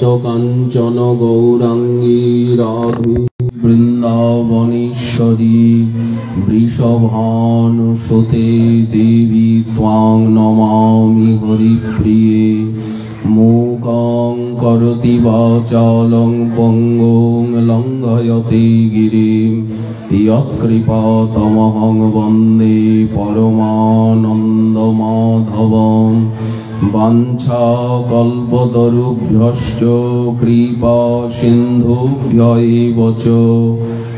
কাঞ্চন গৌরাঙ্গী রাধে বৃন্দাবনেশ্বরী বৃষভানুসুতে দেবী ত্বাং নমামি হরিপ্রিয়ে মূকং করোতি বাচালং পঙ্গুং লঙ্ঘয়তে গিরিম यत्कृपातमहं वन्दे परमानन्दमाधवं वाञ्छाकल्पतरुभ्यश्च कृपासिन्धुभ्य एव च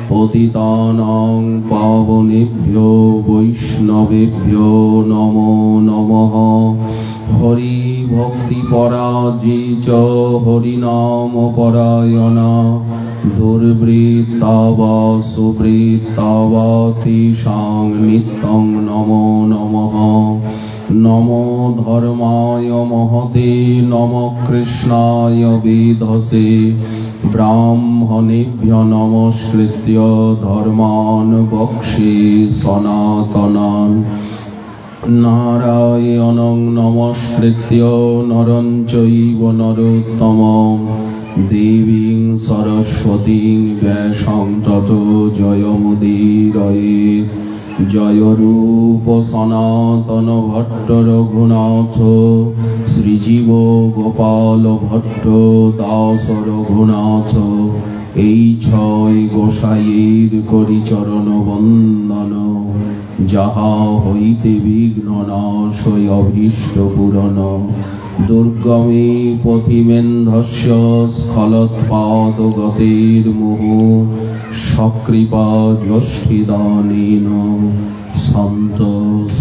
पतितानां पावनेभ्यो वैष्णवेभ्यो नमो नमः। हरिभक्तिपराजी च हरिनामपरायणा दुर्वृत्ता वा सुवृत्ता वा तेषां नित्यं नमो नमः। नमो धर्माय महते नमो कृष्णाय वेधसे ब्राह्मणेभ्यो नमस्कृत्य धर्मान् वक्ष्ये सनातनान् नारायणं नमस्कृत्य नरं चैव नरोत्तमं देवीं सरस्वतीं व्यासं ततो जयमुदीरयेत्। जय रूप सनातन भट्ट रघुनाथ श्रीजीव गोपाल भट्ट दास रघुनाथ এই ছয় গোসাইয়ের করি চরণ বন্দন যাহা হইতে বিঘ্ন নাশয় অভীষ্ট পূরণ দুর্গমে পথিমেন্ধস্য স্খলৎপাদগতির্মুহ সকৃপা যষ্ঠিদানেন সন্ত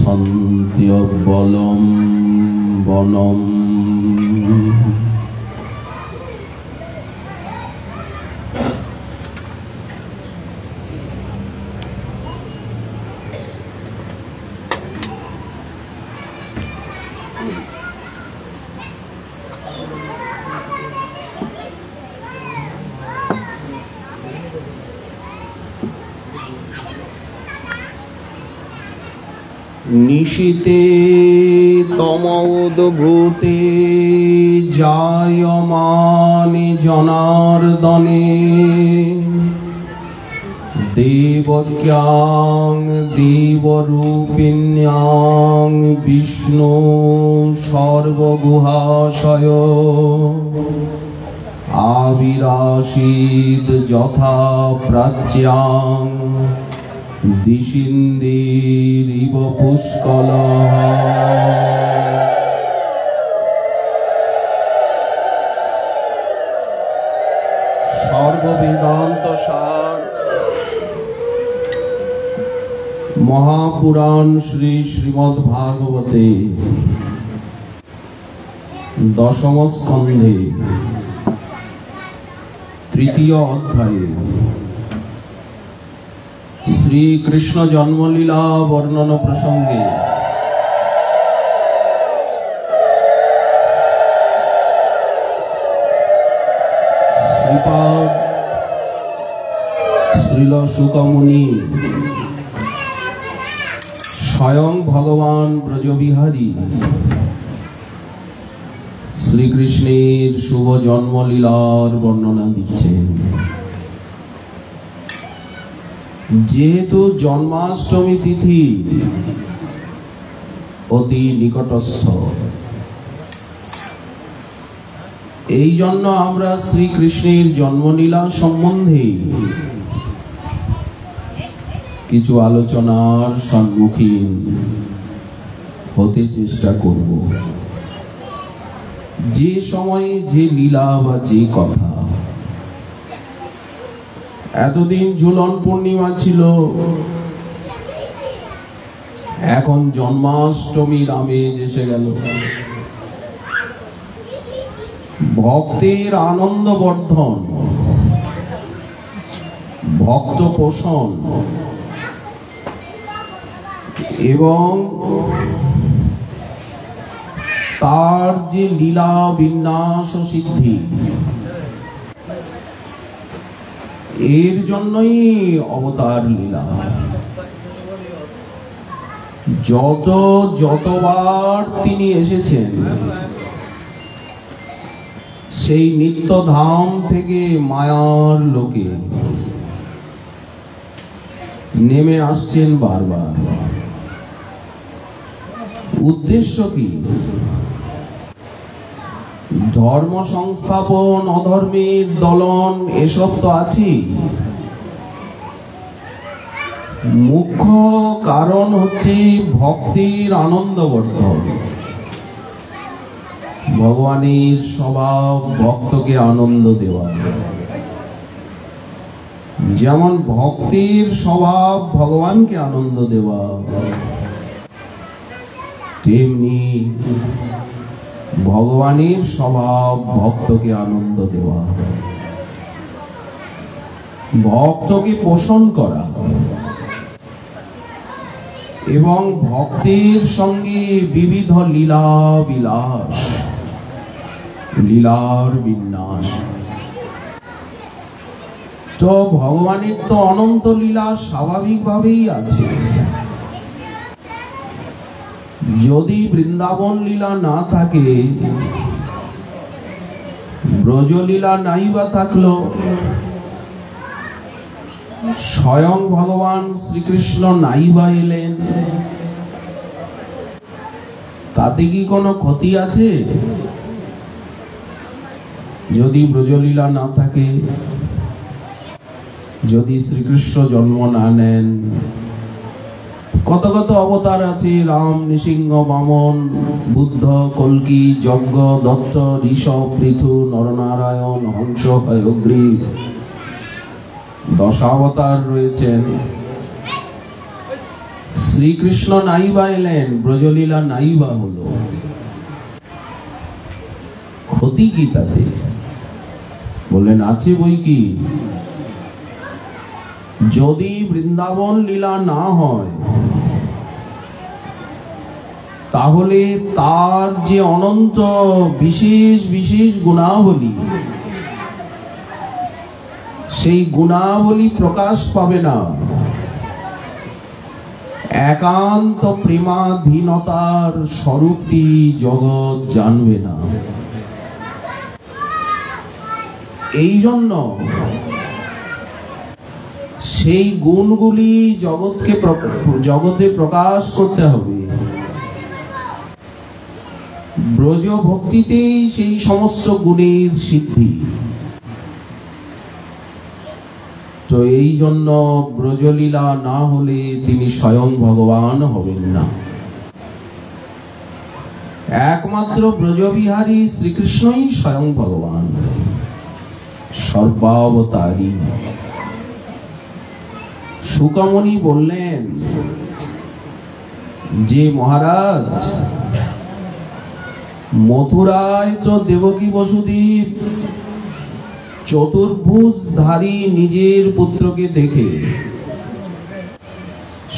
সন্ত্যবলম বনম। নিশীতে তমোদ্ভূতে জায়মানে জনার্দনে দেবক্যাং দেবরূপিণ্যাং বিষ্ণু সর্বগুহাশয় আবিরাসীদ যথা প্রাচ্যাং দিশিন্দিরিব পুষ্কলঃ। সর্ববেদান্ত সার মহাপুরাণ শ্রী শ্রীমদ্ভাগবতে দশম স্কন্ধে তৃতীয় অধ্যায়ে শ্রীকৃষ্ণ জন্মলীলা বর্ণন প্রসঙ্গে শ্রীপাদ শ্রীল শুক মুনি স্বয়ং ভগবান ব্রজবিহারী শ্রীকৃষ্ণের শুভ জন্মলীলার বর্ণনা দিচ্ছেন। যেহেতু জন্মাষ্টমী তিথি অতি নিকটস্থ, এই জন্য আমরা শ্রীকৃষ্ণের জন্মলীলা সম্বন্ধে কিছু আলোচনার সম্মুখীন হতে চেষ্টা করব। যে সময়ে যে লীলা বা যে কথা, এতদিন ঝুলন পূর্ণিমা ছিল, এখন জন্মাষ্টমীর আমেজ এসে গেল। ভক্তের আনন্দ বর্ধন, ভক্ত পোষণ এবং তার যে লীলা বিন্যাস সিদ্ধি, এর জন্যই অবতার লীলা। যতবার তিনি এসেছেন সেই নিত্যধাম থেকে মায়ার লোকে নেমে আসছেন বারবার। উদ্দেশ্য কি? ধর্ম সংস্থাপন, অধর্মের দলন, এসব তো আছে। মুখ্য কারণ হচ্ছে ভক্তির আনন্দবর্ধন। ভগবানের স্বভাব ভক্তকে আনন্দ দেওয়া। যেমন ভক্তির স্বভাব ভগবানকে আনন্দ দেওয়া, তেমনি ভগবানের স্বভাব ভক্তকে আনন্দ দেওয়া, ভক্তকে পোষণ করা এবং ভক্তির সঙ্গে বিবিধ লীলা বিলাস, লীলার বিন্যাস। তো ভগবানের তো অনন্ত লীলা স্বাভাবিকভাবেই আছে। যদি বৃন্দাবন লীলা না থাকে, ব্রজলীলা নাই বা থাকলো, স্বয়ং ভগবান শ্রীকৃষ্ণ নাই বা এলেন, তাতে কি কোনো ক্ষতি আছে? যদি ব্রজলীলা না থাকে, যদি শ্রীকৃষ্ণ জন্ম না নেন, কত কত অবতার আছে, রাম, নৃসিংহ, বামন, বুদ্ধ, কল্কি, যজ্ঞ, দত্ত, ঋষভ, পৃথু, নরনারায়ণ, হংস, হয়গ্রীব, দশাবতার রয়েছেন। শ্রীকৃষ্ণ নাইবা এলেন, ব্রজলীলা নাইবা হলো, ক্ষতি কি তাতে? বললেন আছে বই কি। যদি বৃন্দাবন লীলা না হয়, তাহলে তার যে অনন্ত বিশেষ বিশেষ গুণাবলী, সেই গুণাবলী প্রকাশ পাবে না। একান্ত প্রেমাধীনতার স্বরূপটি জগৎ জানবে না। এই জন্য সেই গুণগুলি জগতে প্রকাশ করতে হবে। ব্রজ ভক্তিতেই সেই সমস্ত গুণের সিদ্ধি। তো এই জন্য ব্রজলীলা না হলে তিনি স্বয়ং ভগবান হবেন না। একমাত্র ব্রজবিহারী শ্রীকৃষ্ণই স্বয়ং ভগবান, সর্বাবতারী। শুকমণি বললেন যে মহারাজ, মথুরায় তো দেবকী বসুদেব চতুর্ভুজধারী নিজের পুত্রকে দেখে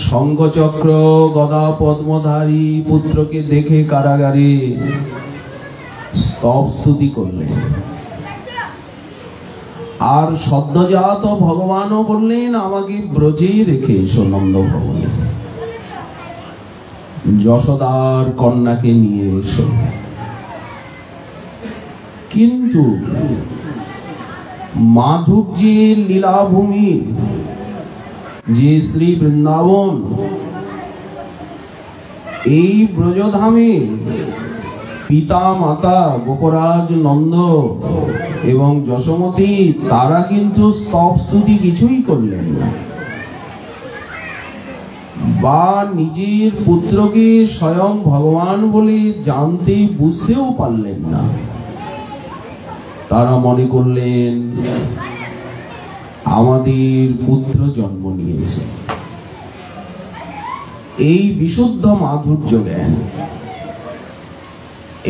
শঙ্খচক্র গদা পদ্মধারী পুত্রকে দেখে কারাগারে স্তব স্তুতি করলেন। আর সদ্যজাত ভগবানও বললেন, আমাকে ব্রজে রেখে এসো নন্দ ভবনে, যশোদার কন্যাকে নিয়ে এসো। কিন্তু মাধুক যে লীলাভূমি, যে শ্রী বৃন্দাবন, এই ব্রজধামে পিতা মাতা গোপরাজ নন্দ এবং যশোমতী তারা কিন্তু স্তব স্তুতি কিছুই করলেন না, বা নিজের পুত্রকে স্বয়ং ভগবান বলে জানতে বুঝতেও পারলেন না। তারা মনে করলেন আমাদের পুত্র জন্ম নিয়েছে। এই বিশুদ্ধ মাধুর্য জ্ঞান,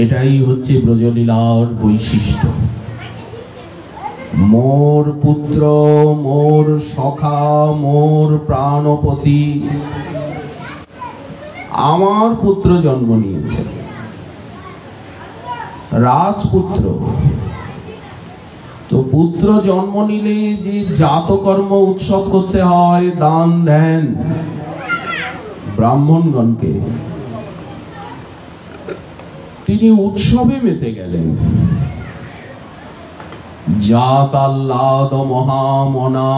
এটাই হচ্ছে ব্রজলীলার বৈশিষ্ট্য। মোর পুত্র, মোর সখা, মোর প্রাণপতি, আমার পুত্র জন্ম নিয়েছে, রাজপুত্র। তো পুত্র জন্ম নিলে যে জাতকর্ম উৎসব করতে হয়, দান ধ্যান ব্রাহ্মণগণকে, তিনি উৎসবে মেতে গেলেন। জাতাল্লাদ মহামনা,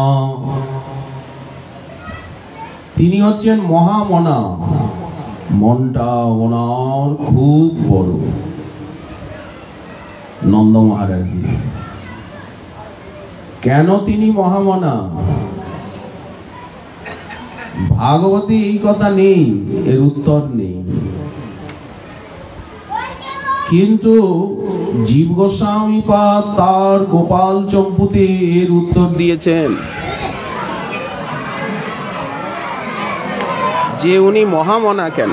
তিনি হচ্ছেন মহামনা। মনটা ওনার খুব বড়। নন্দ মহারাজ কেন তিনি মহামনা? ভাগবতে এই কথা নেই, এর উত্তর নেই, কিন্তু জীব গোস্বামী পাদ তার গোপাল চম্পুতে এর উত্তর দিয়েছেন যে উনি মহামনা কেন।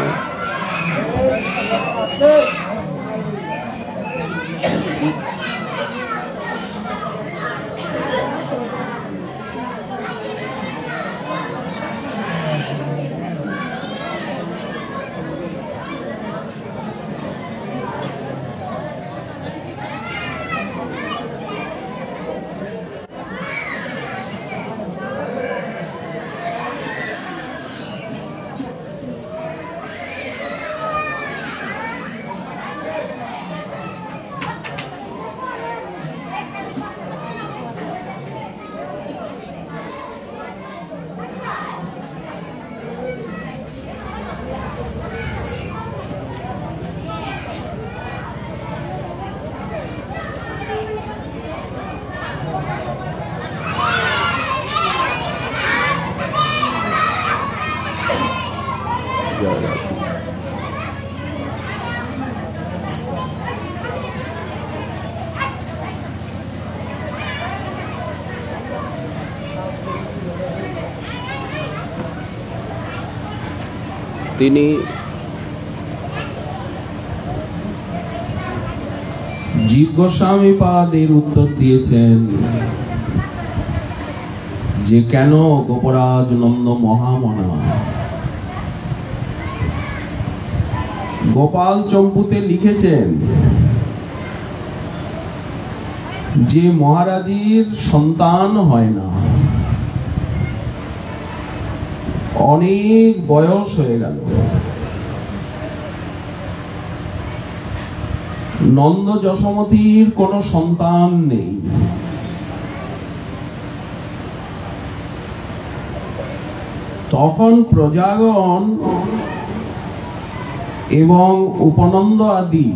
তিনি জীব গোস্বামী পাদ এর উত্তর দিয়েছেন যে কেন গোপরাজ নন্দ মহামনা। গোপাল চম্পুতে লিখেছেন যে মহারাজের সন্তান হয় না, অনেক বয়স হয়ে গেল, নন্দ যশোমতীর কোনো সন্তান নেই। তখন প্রজাগণ এবং উপনন্দ আদি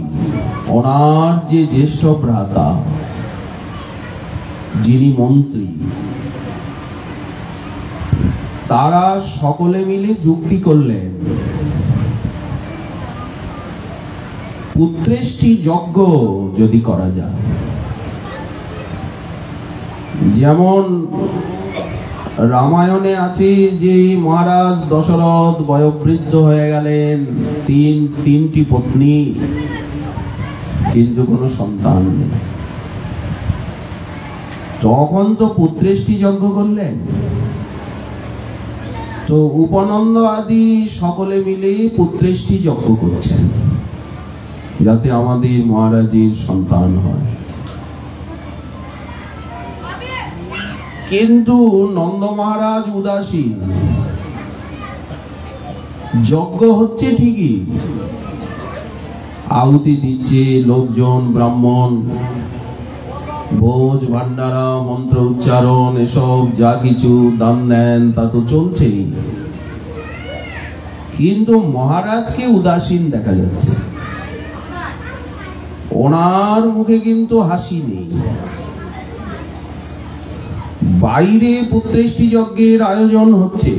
ওনার যে জ্যেষ্ঠ ভ্রাতা যিনি মন্ত্রী, তারা সকলে মিলে যুক্তি করলেন পুত্রেষ্টি যজ্ঞ যদি করা যায়। যেমন রামায়ণে আছে যে মহারাজ দশরথ বয়োবৃদ্ধ হয়ে গেলেন, তিনটি পত্নী, কিন্তু কোনো সন্তান নেই। তখন তো পুত্রেষ্টি যজ্ঞ করলেন। তো উপনন্দ আদি সকলে মিলে পুত্রেষ্টি যজ্ঞ করছেন যাতে আমাদের মহারাজের সন্তান হয়। কিন্তু নন্দ মহারাজ উদাসীন। যজ্ঞ হচ্ছে ঠিকই, আহুতি দিচ্ছে লোকজন, ব্রাহ্মণ, ভোজ ভান্ডারা, মন্ত্র উচ্চারণ, এসব যা কিছু দান দেন তা তো চলছেই, কিন্তু মহারাজকে উদাসীন দেখা যাচ্ছে। ওনার মুখে কিন্তু হাসি নেই। বাইরে পুত্রেষ্টি যজ্ঞের আয়োজন হচ্ছে,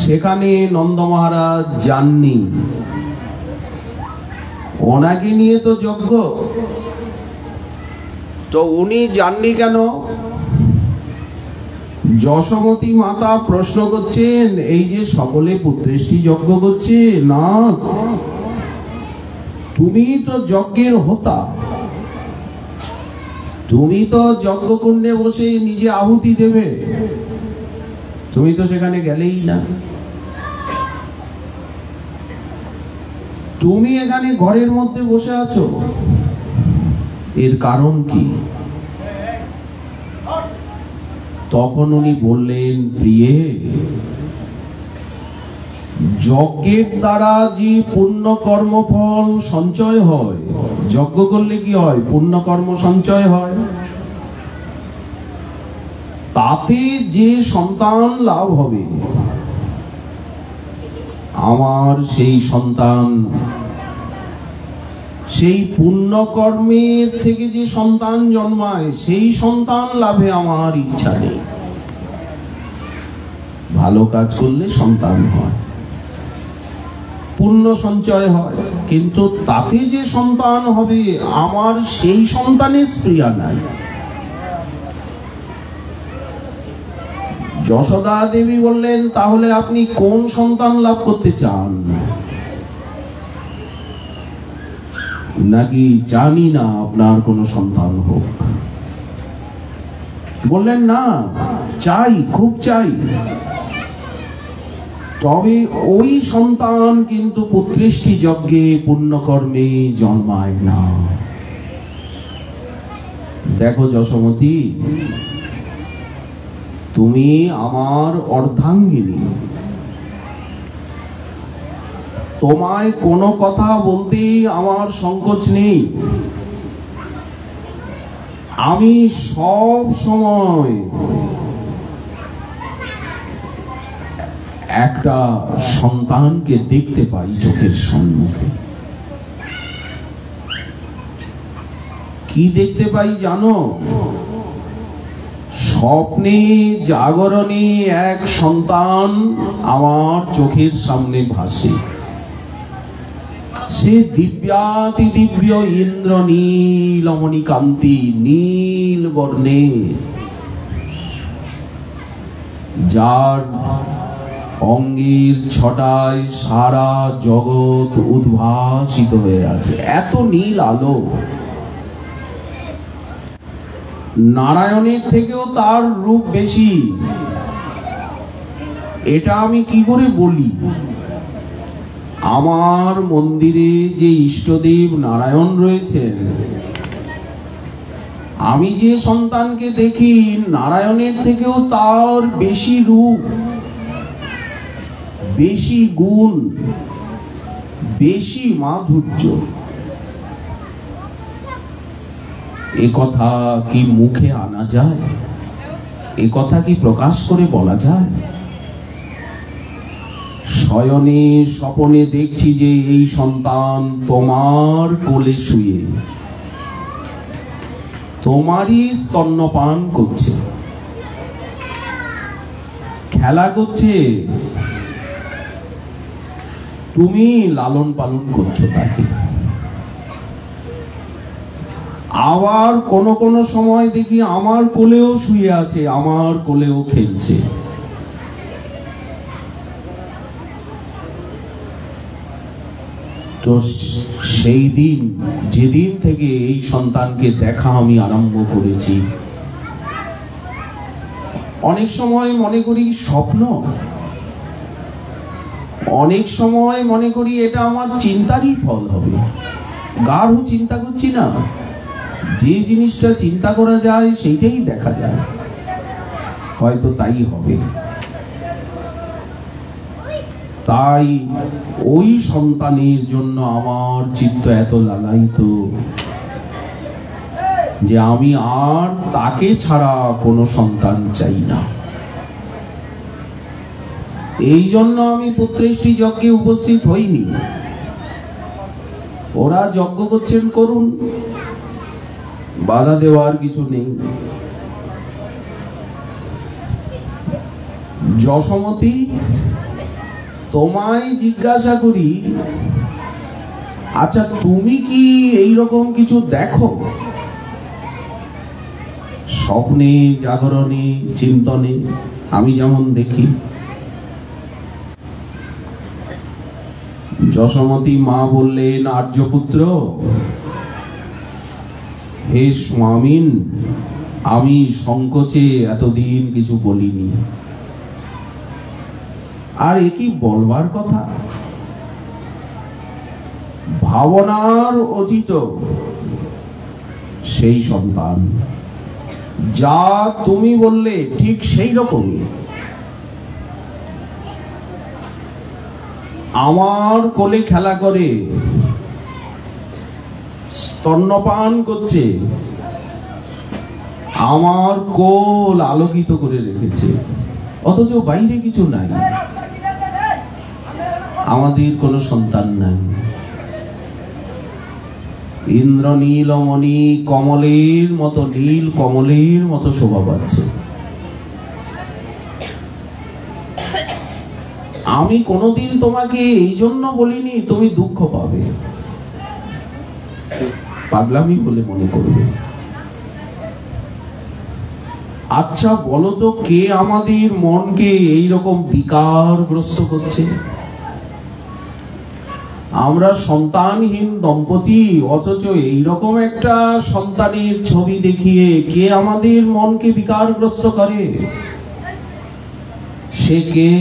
সেখানে নন্দ মহারাজ যাননি। ওনাকে নিয়ে তো যজ্ঞ, তো উনি যাননি কেন? যশোমতী মাতা প্রশ্ন করছেন, এই যে সকলে পুত্রেষ্টি যজ্ঞ করছে, না তুমি তো যজ্ঞের হোতা, তুমি তো যজ্ঞ কুণ্ডে বসে নিজে আহুতি দেবে, তুমি তো সেখানে গেলেই না। তুমি এখানে ঘরের মধ্যে বসে আছো, এর কারণ কি? তখন উনি বললেন, প্রিয়ে যজ্ঞের দ্বারা যে পুণ্য কর্মফল সঞ্চয় হয়, যজ্ঞ করলে কি হয়? পুণ্য কর্ম সঞ্চয় হয়। তাতে যে সন্তান লাভ হবে, আমার সেই সন্তান, সেই পুণ্য কর্মের থেকে যে সন্তান জন্মায়, সেই সন্তান লাভে আমার ইচ্ছা নেই। ভালো কাজ করলে সন্তান হয়, পুণ্য সঞ্চয় হয়, কিন্তু তাতে যে সন্তান হবে, আমার সেই সন্তানের স্প্রিয়া নাই। যশোদা দেবী বললেন, তাহলে আপনি কোন সন্তান লাভ করতে চান? নাকি জানি না আপনার কোন সন্তান হোক? বললেন, না, চাই, খুব চাই, তবে ওই সন্তান কিন্তু পুত্রেষ্টি যজ্ঞে পুণ্যকর্মে জন্মায় না। দেখো যশোমতী, তুমি আমার অর্ধাঙ্গিনী, তোমায় কোনো কথা বলতে আমার সংকোচ নেই। আমি সব সময় একটা সন্তানকে দেখতে পাই চোখের সম্মুখে। কি দেখতে পাই জানো? স্বপ্নে জাগরণে এক সন্তান আমার চোখের সামনে ভাসে। সে দিব্যাতি দিব্য ইন্দ্রনীল মণিকান্তি, নীল বর্ণে, যার অঙ্গের ছটায় সারা জগৎ উদ্ভাসিত হয়ে আছে। এত নীল আলো, নারায়ণের থেকেও তার রূপ বেশি। এটা আমি কি করে বলি? আমার মন্দিরে যে ইষ্টদেব নারায়ণ রয়েছেন, আমি যে সন্তানকে দেখি, নারায়ণের থেকেও তার বেশি রূপ, বেশি গুণ, বেশি মাধুর্য। এ কথা কি মুখে আনা যায়? এ কথা কি প্রকাশ করে বলা যায়? শয়নে স্বপনে দেখছি যে এই সন্তান তোমার কোলে শুয়ে তোমারই স্তন্যপান করছে, খেলা করছে, তুমি লালন পালন করছো তাকে। আবার কোন কোন সময় দেখি আমার কোলেও শুয়ে আছে, আমার কোলেও খেলছে। তো সেই দিন, যেদিন থেকে এই সন্তানকে দেখা আমি আরম্ভ করেছি, অনেক সময় মনে করি স্বপ্ন, অনেক সময় মনে করি এটা আমার চিন্তারই ফল হবে। গাঢ় চিন্তা করছি না, যে জিনিসটা চিন্তা করা যায় সেইটাই দেখা যায়, হয়তো তাই হবে। তাই ওই সন্তানের জন্য আমার চিত্ত এত লালায়িত যে আমি আর তাকে ছাড়া কোনো সন্তান চাই না। এই জন্য আমি পুত্রেষ্টি যজ্ঞে উপস্থিত হইনি। ওরা যজ্ঞ করছেন, করুন, বাধা দেওয়ার কিছু নেই। যশোমতী, তোমায় জিজ্ঞাসা করি, আচ্ছা তুমি কি এইরকম কিছু দেখো? স্বপ্নে, জাগরণে, চিন্তনে আমি যেমন দেখি। যশোমতী মা বললেন, আর্যপুত্র, হে স্বামীন, আমি সংকোচে এতদিন কিছু বলিনি। আর এ কি বলবার কথা? ভাবনার অতীত সেই সন্তান, যা তুমি বললে ঠিক সেই রকমই। আমার কোলে খেলা করে, স্তন্যপান করছে, আমার কোল আলোকিত করে রেখেছে, অথচ বাইরে কিছু নাই, আমাদের কোনো সন্তান নাই। ইন্দ্রনীলমণি কমলের মতো, নীল কমলের মতো শোভা পাচ্ছে। আমি কোনোদিন তোমাকে এই জন্য বলিনি তুমি দুঃখ পাবে, পাগলামি বলে মনে করবে। আচ্ছা বলো তো, কে আমাদের মনকে এইরকম বিকারগ্রস্ত করছে? আমরা সন্তানহীন দম্পতি, অথচ এইরকম একটা সন্তানের ছবি দেখিয়ে কে আমাদের মনকে বিকারগ্রস্ত করে? সে কে?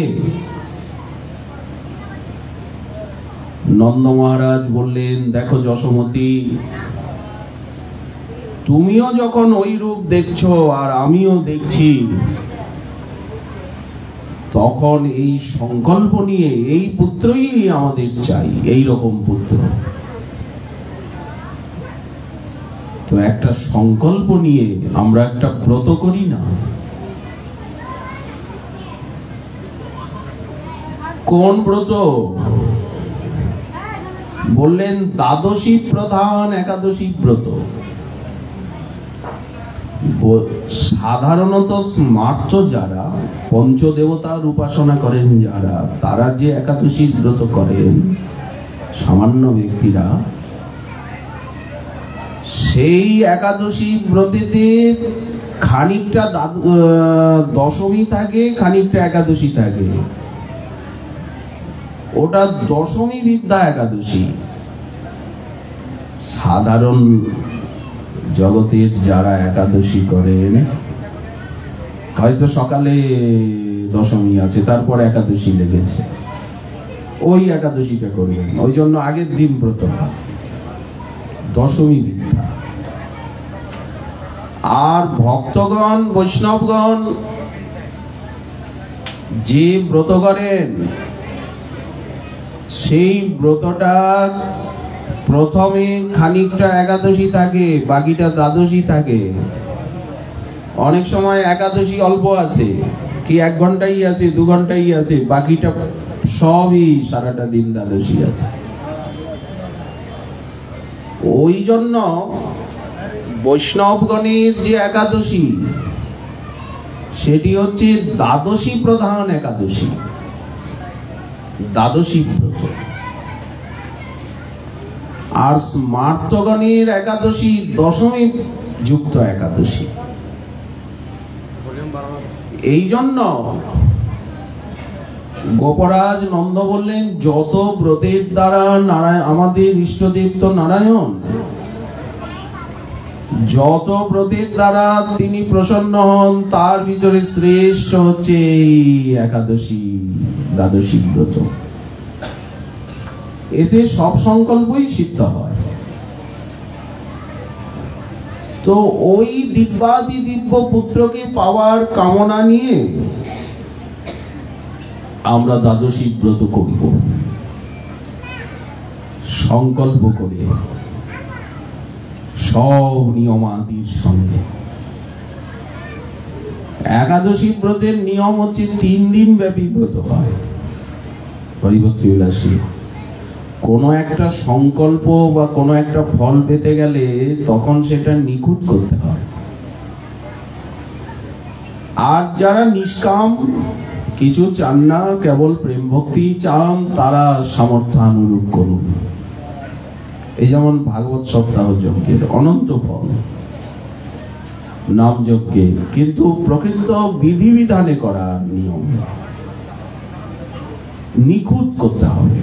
নন্দ মহারাজ বললেন, দেখো যশোমতী, তুমিও যখন ওই রূপ দেখছো আর আমিও দেখছি, তখন এই সংকল্প নিয়ে এই পুত্রই আমাদের চাই, এই রকম পুত্র। তো একটা সংকল্প নিয়ে আমরা একটা ব্রত করি না? কোন ব্রত? বললেন দ্বাদশী প্রধান একাদশী ব্রত। সাধারণত স্মার্ত যারা, পঞ্চদেবতার উপাসনা করেন যারা, তারা যে একাদশী ব্রত করেন, সামান্য ব্যক্তিরা, সেই একাদশী ব্রতেতে খানিকটা দশমী থাকে, খানিকটা একাদশী থাকে। ওটা দশমী বিদ্যা একাদশী। সাধারণ জগতের যারা একাদশী করেন, হয়তো সকালে দশমী আছে, তারপর একাদশী লেগেছে, ওই একাদশীটা করবেন, ওই জন্য আগের দিন ব্রত, দশমী বিদ্যা। আর ভক্তগণ, বৈষ্ণবগণ যে ব্রত করেন, সেই ব্রতটা প্রথমে খানিকটা একাদশী থাকে, বাকিটা দ্বাদশী থাকে। অনেক সময় একাদশী অল্প আছে, কি 1 ঘন্টাই আছে, 2 ঘন্টাই আছে, বাকিটা সবই সারাটা দিন দ্বাদশী আছে। ওই জন্য বৈষ্ণবগণের যে একাদশী, সেটি হচ্ছে দ্বাদশী প্রধান একাদশী, দ্বাদশী ব্রত। আর স্মার্তগণের একাদশী দশমী যুক্ত একাদশী। এই জন্য গোপরাজ নন্দ বললেন, যত ব্রতের দ্বারা আমাদের ইষ্টদেব তো নারায়ণ, যত ব্রতের দ্বারা তিনি প্রসন্ন হন, তার ভিতরে শ্রেষ্ঠ হচ্ছে এই একাদশী, দ্বাদশী ব্রত। এতে সব সংকল্পই সিদ্ধ হয়। তো ওই দিব্যাদি দিব্য পুত্রকে পাওয়ার কামনা নিয়ে আমরা দ্বাদশী ব্রত করব, সংকল্প করে, সব নিয়মাদির সঙ্গে। একাদশী ব্রতের নিয়ম হচ্ছে 3 দিন ব্যাপী ব্রত হয়। হরিভক্তি বিলাসী কোনো একটা সংকল্প বা কোনো একটা ফল পেতে গেলে তখন সেটা নিখুঁত করতে হয়। আর যারা নিষ্কাম, কিছু চান না, কেবল প্রেম ভক্তি চান, তারা সামর্থ্যানুরূপ করুন। এই যেমন ভাগবত সপ্তাহ যজ্ঞের অনন্ত ফল, নাম যজ্ঞে, কিন্তু প্রকৃত বিধিবিধানে করা নিয়ম, নিখুঁত করতে হবে।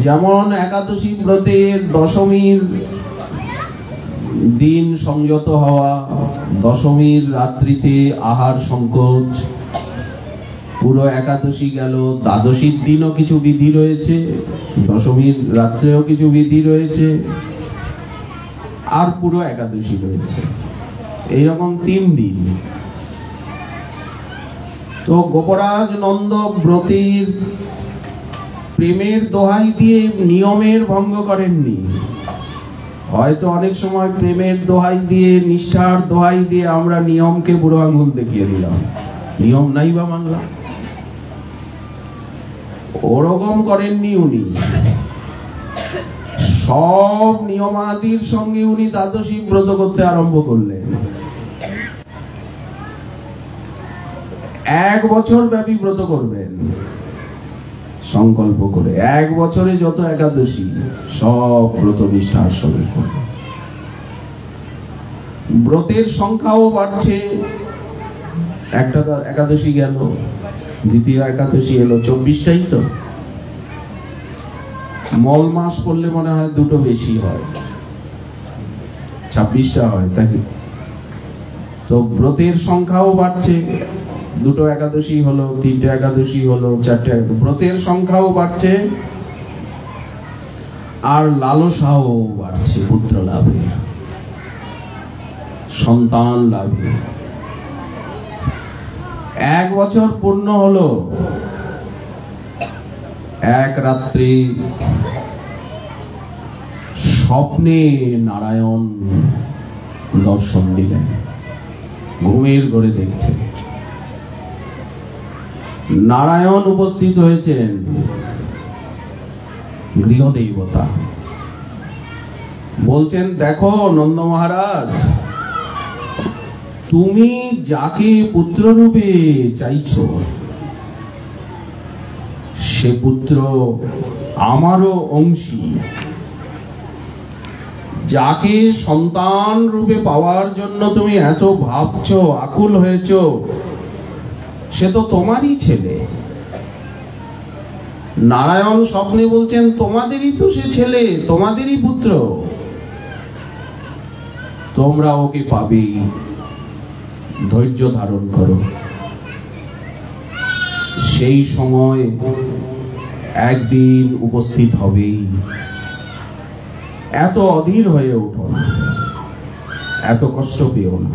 যেমন একাদশী ব্রতের দশমীর দিন সংযত হওয়া, দশমীর রাত্রিতে আহার সংকোচ, পুরো একাদশী গেল, দ্বাদশীর দিনও কিছু বিধি রয়েছে, দশমীর রাত্রেও কিছু বিধি রয়েছে, আর পুরো একাদশী রয়েছে, এইরকম 3 দিন। তো গোপরাজ নন্দ ব্রতের প্রেমের দোহাই দিয়ে নিয়মের ভঙ্গ করেননি। হয়তো অনেক সময় প্রেমের দোহাই দিয়ে, নিষ্ঠার দোহাই দিয়ে আমরা নিয়মকে বুড়ো আঙুল দেখিয়ে দিলাম, নিয়ম নাই বা মানলাম। ওরকম করেননি উনি। সব নিয়মাদির সঙ্গে উনি দ্বাদশী ব্রত করতে আরম্ভ করলেন। 1 বছর ব্যাপী ব্রত করবেন সংকল্প করে। 1 বছরে যত একাদশী সব ব্রত নিষ্ঠার সঙ্গে করবেন। ব্রতের সংখ্যাও বাড়ছে। একটা একাদশী গেল, দ্বিতীয় একাদশী এলো, 24টাই তো। মল মাস পড়লে মনে হয় 2টো বেশি হয়, 26টা হয়, তাই তো। ব্রতের সংখ্যাও বাড়ছে। 2টো একাদশী হলো, 3টে একাদশী হলো, 4টে ব্রতের সংখ্যাও বাড়ছে। আর লালসাও বাড়ছে পুত্র লাভে, সন্তান লাভে। 1 বছর পূর্ণ হলো। এক রাত্রি স্বপ্নে নারায়ণ দর্শন দিলেন। ঘুমের ঘরে দেখছে নারায়ণ উপস্থিত হয়েছেন, গৃহদেবতা। বলছেন, দেখো নন্দ মহারাজ, তুমি যাকে পুত্র রূপে চাইছো সে পুত্র আমারও অংশী। যাকে সন্তান রূপে পাওয়ার জন্য তুমি এত ভাবছো, আকুল হয়েছ, সে তো তোমারই ছেলে। নারায়ণ স্বপ্নে বলছেন, তোমাদেরই তো সে ছেলে, তোমাদেরই পুত্র, তোমরা ওকে পাবেই, ধৈর্য ধারণ করো। সেই সময় একদিন উপস্থিত হবেই। এত অধীর হয়ে ওঠো না, এত কষ্ট পেও না।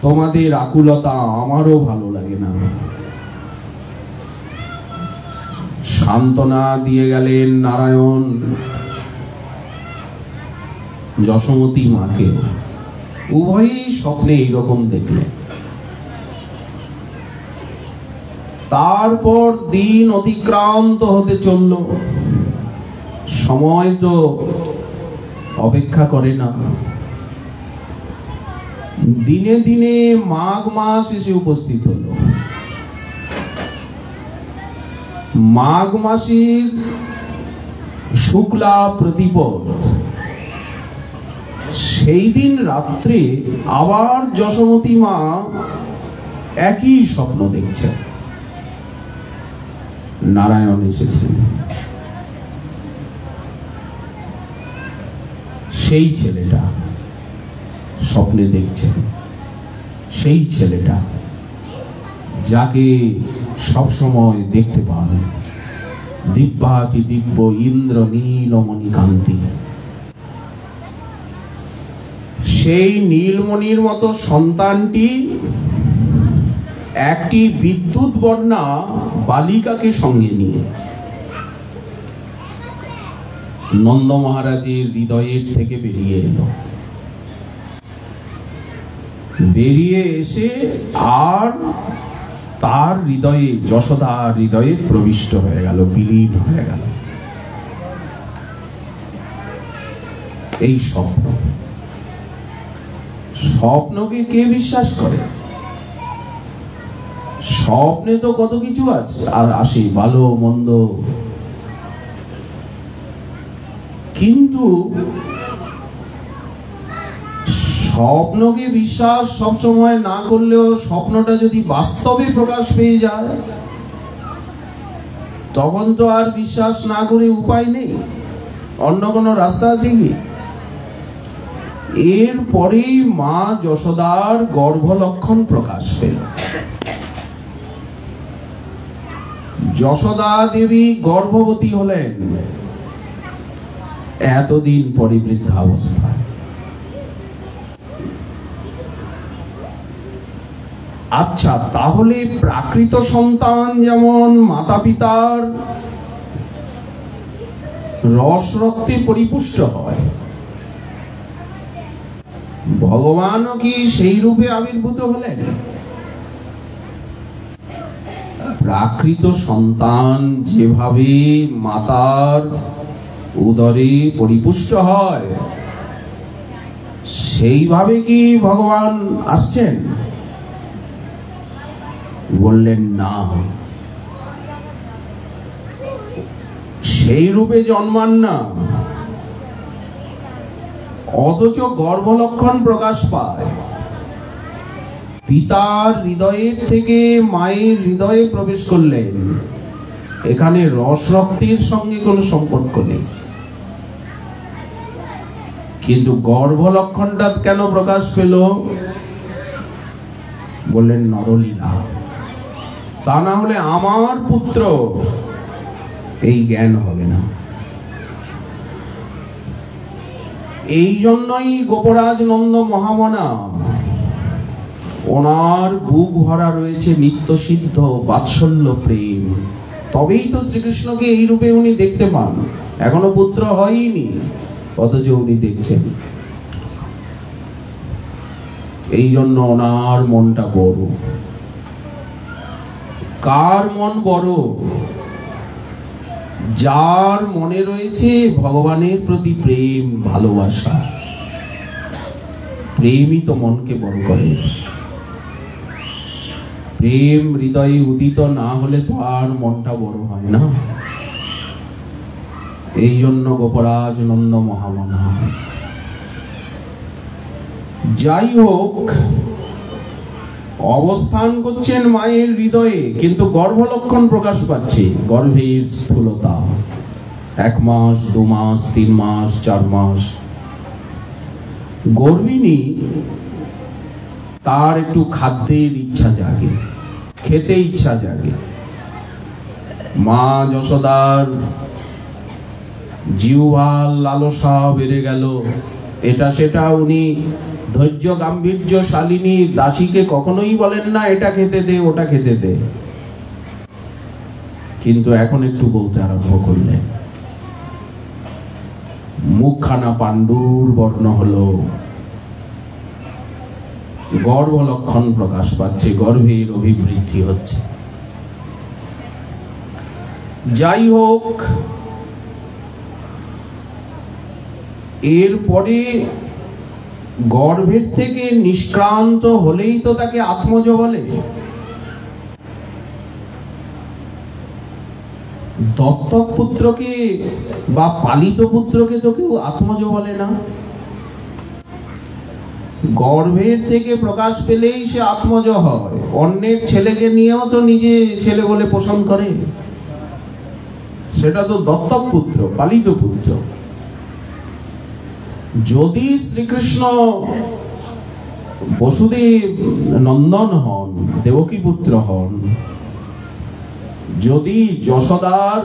তোমাদের আকুলতা আমারও ভালো লাগে না। সান্ত্বনা দিয়ে গেলেন নারায়ণ যশোমতী মাকে। উভয়ই স্বপ্নে এইরকম দেখলেন। তারপর দিন অতিক্রান্ত হতে চলল। সময় তো অপেক্ষা করে না। দিনে দিনে মাঘ মাস এসে উপস্থিত হলো। মাঘ মাসের শুক্লা প্রতিপদ, সেই দিন রাত্রে আবার যশোমতী মা একই স্বপ্ন দেখছেন। নারায়ণ এসেছেন। সেই ছেলেটা স্বপ্নে দেখছেন, সেই ছেলেটা যাকে সবসময় দেখতে পান, দিব্যাতি দিব্য ইন্দ্র নীলমণি কান্তি। সেই নীলমণির মতো সন্তানটি একটি বিদ্যুৎ বর্ণা বালিকাকে সঙ্গে নিয়ে নন্দ মহারাজের হৃদয়ের থেকে বেরিয়ে এলো। বেরিয়ে এসে আর তার হৃদয়ে, যশোদার হৃদয়ে প্রবিষ্ট হয়ে গেল, বিলীন হয়ে গেল। এই স্বপ্ন, স্বপ্নকে কে বিশ্বাস করে? স্বপ্নে তো কত কিছু আছে আর আসে, ভালো মন্দ, কিন্তু স্বপ্নকে বিশ্বাস সবসময় না করলেও স্বপ্নটা যদি বাস্তবে প্রকাশ পেয়ে যায় তখন তো আর বিশ্বাস না করে উপায় নেই। অন্য কোনো রাস্তা আছে কি? এরপরেই মা যশোদার গর্ভলক্ষণ প্রকাশ পেল। যশোদা দেবী গর্ভবতী হলেন এতদিন পরে বৃদ্ধাবস্থায়। আচ্ছা, তাহলে প্রাকৃত সন্তান যেমন মাতা পিতার রস রক্তে পরিপুষ্ট হয়, ভগবানও কি সেই রূপে আবির্ভূত হলেন? প্রাকৃত সন্তান যেভাবে মাতার উদরে পরিপুষ্ট হয়, সেইভাবে কি ভগবান আসছেন? বললেন না, সেই রূপে জন্মান না, অথচ গর্ভলক্ষণ প্রকাশ পায়। পিতার হৃদয়ের থেকে মায়ের হৃদয়ে প্রবেশ করলেন। এখানে রস রক্তের সঙ্গে কোনো সম্পর্ক নেই, কিন্তু গর্ভলক্ষণটা কেন প্রকাশ পেল? বললেন নরলীলা। তা না হলে আমার পুত্র, এই জ্ঞান হবে না। এই জন্যই গোপরাজ নন্দ মহামনা, ওনার বুক ভরা রয়েছে নিত্য সিদ্ধ বাৎসল্য প্রেম। তবেই তো শ্রীকৃষ্ণকে এই রূপে উনি দেখতে পান। এখনো পুত্র হয়নি, অথচ উনি দেখছেন। এই জন্য ওনার মনটা বড়। কার মন বড়? যার মনে রয়েছে ভগবানের প্রতি প্রেম, ভালোবাসা। প্রেমই তো মনকে বড় করে। প্রেম হৃদয়ে উদিত না হলে তো আর মনটা বড় হয় না। এই জন্য গোপরাজ নন্দ মহামনা। যাই হোক, অবস্থান করছেন মায়ের হৃদয়ে, কিন্তু গর্ভলক্ষণ প্রকাশ পাচ্ছে। গর্ভের স্থূলতা, 1 মাস, 2 মাস, 3 মাস, 4 মাস। গর্ভিণী, তার একটু খাদ্যের ইচ্ছা জাগে, খেতে ইচ্ছা জাগে। মা যশোদার জিহ্বার লালসা বেড়ে গেল। এটা সেটা উনি ধৈর্য গাম্ভীর্য শালিনী দাসীকে কখনোই বলেন না এটা খেতে দে, ওটা খেতে দে। কিন্তু এখন একটু বলতে আরম্ভ করলেন। মুখখানা পাণ্ডুর বর্ণ হলো, গর্ভলক্ষণ প্রকাশ পাচ্ছে, গর্ভের অভিবৃদ্ধি হচ্ছে। যাই হোক, এরপরে গর্ভের থেকে নিষ্ক্রান্ত হলেই তো তাকে আত্মজ বলে। দত্তক পুত্রকে বা পালিত পুত্রকে তো কেউ আত্মজ বলে না। গর্ভের থেকে প্রকাশ পেলেই সে আত্মজ হয়। অন্যের ছেলেকে নিয়েও তো নিজে ছেলে বলে পোষণ করে, সেটা তো দত্তক পুত্র, পালিত পুত্র। যদি শ্রীকৃষ্ণ বসুদেব নন্দন হন, দেবকী পুত্র হন, যদি যশোদার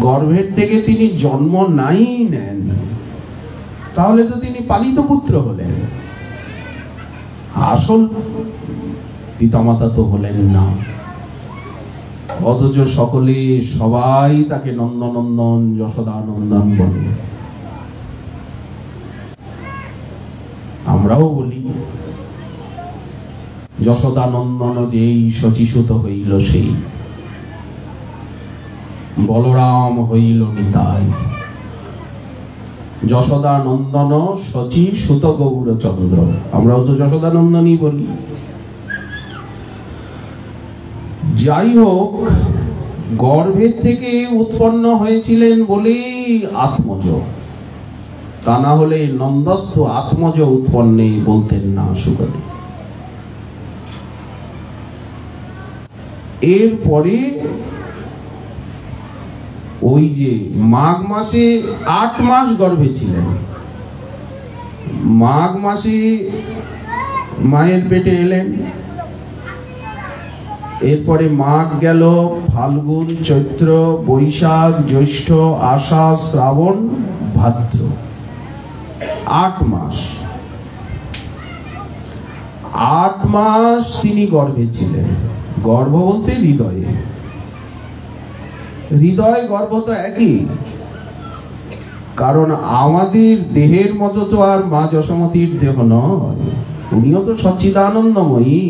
গর্ভের থেকে তিনি জন্ম নাই নেন, তাহলে তো তিনি পালিত পুত্র হলেন, আসল পিতামাতা তো হলেন না। অথচ সকলে, সবাই তাকে নন্দনন্দন, যশোদানন্দন বলে। আমরাও বলি যশোদানন্দন যেই শচীসুত হইল সেই, বলরাম হইল নিতাই। যশোদানন্দন শচী সুত গৌরচন্দ্র, আমরাও তো যশোদানন্দনই বলি। যাই হোক, গর্ভের থেকে উৎপন্ন হয়েছিলেন বলেই আত্মজ, তা না হলে নন্দস্য আত্মজ উৎপন্নে বলতেন না সুখদেব। এরপরে ওই যে মাঘ মাসে 8 মাস গর্ভে ছিলেন, মাঘ মাসে মায়ের পেটে এলেন। এরপরে মাঘ গেল, ফাল্গুন, চৈত্র, বৈশাখ, জ্যৈষ্ঠ, আষাঢ়, শ্রাবণ, ভাদ্র, 8 মাস। 8 মাস তিনি গর্ভে ছিলেন। গর্ভ বলতে হৃদয়ে, হৃদয় গর্ভ তো একই, কারণ আমাদের দেহের মতো তো আর মা যশোমতীর দেহ নয়, উনিও তো সচ্চিদানন্দময়ী,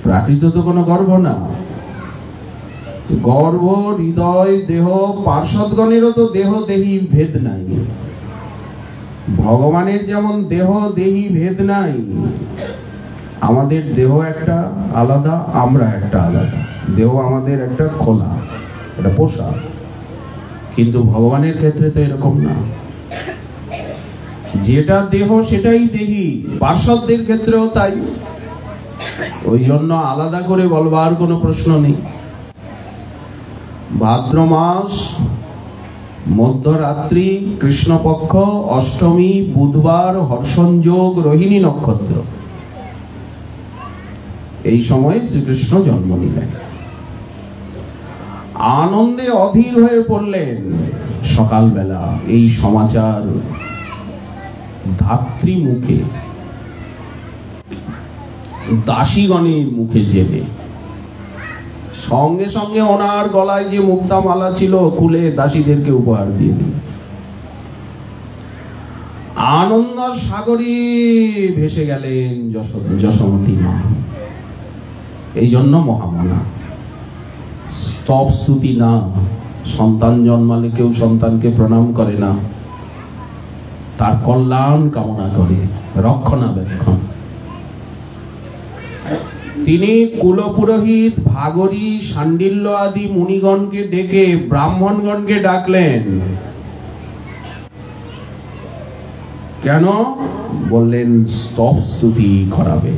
প্রাকৃত তো কোনো গর্ভ না। গর্ভ, হৃদয়, দেহ, পার্শ্বদগণেরও তো দেহ দেহি ভেদ নাই। ভগবানের যেমন দেহ দেহি ভেদ নাই, আমাদের দেহ একটা আলাদা, আমরা একটা আলাদা। দেহ আমাদের একটা খোলা, একটা পোশাক, কিন্তু ভগবানের ক্ষেত্রে তো এরকম না। যেটা দেহ সেটাই দেহি, পার্শ্বদের ক্ষেত্রেও তাই। ওই জন্য আলাদা করে বলবার কোনো প্রশ্ন নেই। ভাদ্র মাস, মধ্যরাত্রি, কৃষ্ণপক্ষ, অষ্টমী, বুধবার, হর্ষণযোগ, রোহিণী নক্ষত্র, এই সময় শ্রীকৃষ্ণ জন্ম নিলেন। আনন্দে অধীর হয়ে পড়লেন। সকালবেলা এই সমাচার ধাত্রী মুখে, দাসীগণের মুখে যেবে, সঙ্গে সঙ্গে ওনার গলায় যে মুক্তা মালা ছিল খুলে দাসীদেরকে উপহার দিয়ে দিল। আনন্দ সাগরে ভেসে গেলেন যশোমতী মা। এই জন্য মহামনা, স্তব স্তুতি না। সন্তান জন্মালে কেউ সন্তানকে প্রণাম করে না, তার কল্যাণ কামনা করে, রক্ষণাবেক্ষণ। তিনি কুলপুরোহিত, ভাগরী, শাণ্ডিল্য আদি মুনিগণকে ডেকে ব্রাহ্মণগণকে ডাকলেন। কেন? বললেন স্তব স্তুতি করাবে,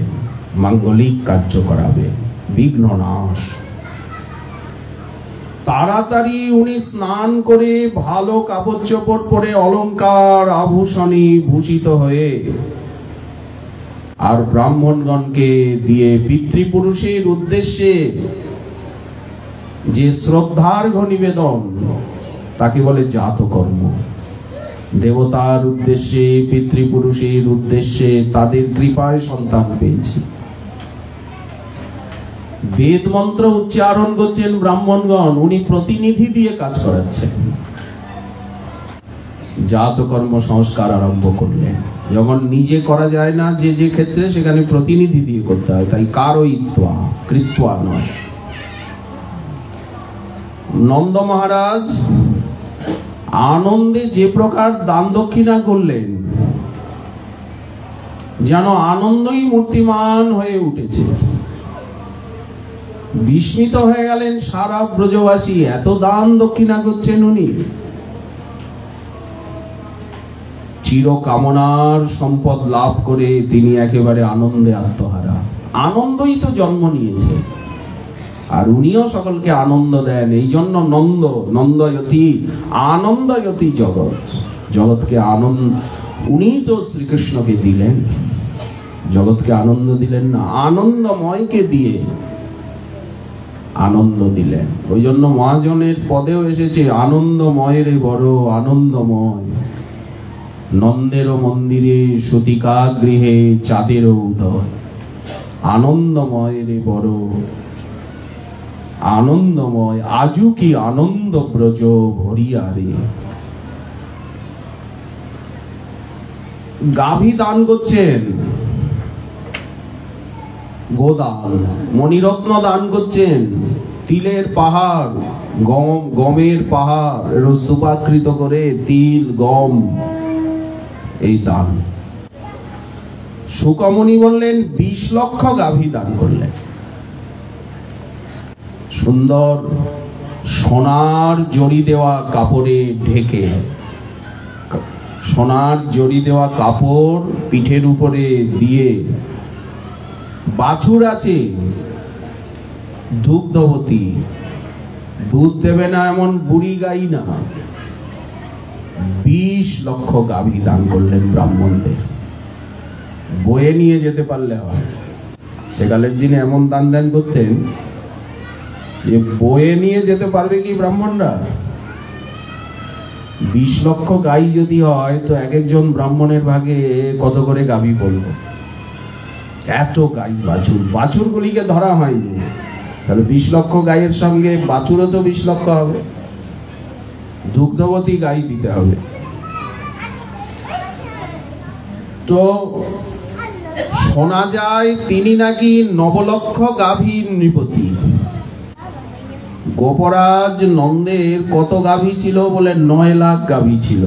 মাঙ্গলিক কার্য করাবে, বিঘ্ন নাশ। তাড়াতাড়ি উনি স্নান করে ভালো কাপড় চোপড় পরে অলংকার আভূষণে ভূষিত হয়ে আর ব্রাহ্মণগণকে দিয়ে পিতৃপুরুষের উদ্দেশ্যে যে শ্রদ্ধার্ঘ্য নিবেদন, তাকে বলে জাতকর্ম। দেবতার উদ্দেশ্যে, পিতৃপুরুষের উদ্দেশ্যে, তাদের কৃপায় সন্তান পেয়েছি। বেদ মন্ত্র উচ্চারণ করছেন ব্রাহ্মণগণ, উনি প্রতিনিধি দিয়ে কাজ করাচ্ছেন। জাতকর্ম সংস্কার আরম্ভ করলেন। যখন নিজে করা যায় না যে যে ক্ষেত্রে, সেখানে প্রতিনিধি দিয়ে করতে হয়। তাই কারয়িত্বা, কৃত্বা নয়। নন্দ মহারাজ আনন্দে যে প্রকার দান দক্ষিণা করলেন, যেন আনন্দই মূর্তিমান হয়ে উঠেছে। বিস্মিত হয়ে গেলেন সারা ব্রজবাসী, এত দান দক্ষিণা করছেন উনি। চিরকামনার সম্পদ লাভ করে তিনি একেবারে আনন্দে আত্মহারা। আনন্দই তো জন্ম নিয়েছে, আর উনিও সকলকে আনন্দ দেন। এই জন্য নন্দ, নন্দয়তি, আনন্দয়তি জগৎ, জগৎকে আনন্দ। উনি তো শ্রীকৃষ্ণকে দিলেন, জগৎকে আনন্দ দিলেন না, আনন্দময়কে দিয়ে আনন্দ দিলেন। ওই জন্য মহাজনের পদেও এসেছে আনন্দময়ের বড় আনন্দময়। নন্দের মন্দিরে সতিকা গৃহে চাঁদের উদয়, আনন্দময়ের বড় আনন্দময়। আজু কি আনন্দ ব্রজ ভরিয়ারে। গাভী দান করছেন, গোদান। মণিরত্ন দান করছেন, তিলের পাহাড়, গমের পাহাড় স্তূপাকৃত করে তিল, গম, এই দান। শুকমুনি বললেন 20 লক্ষ গাভী দান করলেন। সুন্দর সোনার জড়ি দেওয়া কাপড়ে ঢেকে, সোনার জড়ি দেওয়া কাপড় পিঠের উপরে দিয়ে, বাছুর আছে দুগ্ধবতী, দুধ দেবে না এমন বুড়ি গাই না, 20 লক্ষ গাভী দান করলেন ব্রাহ্মণদের। বয়ে নিয়ে যেতে পারলে হয়। সেকালের দিনে এমন দান দান করতেন যে বয়ে নিয়ে যেতে পারবে কি ব্রাহ্মণরা? 20 লক্ষ গাই যদি হয় তো এক একজন ব্রাহ্মণের ভাগে কত করে গাভী পড়লো? এত গাই বাছুর, বাছুরগুলিকে ধরা হয়নি, তাহলে 20 লক্ষ গাইয়ের সঙ্গে বাছুরও তো 20 লক্ষ হবে, দুগ্ধবতী গাই দিতে হবে। তো শোনা যায় তিনি নাকি 9 লক্ষ গাভীর নৃপতি। গোপরাজ নন্দের কত গাভী ছিল? বলে 9 লাখ গাভী ছিল।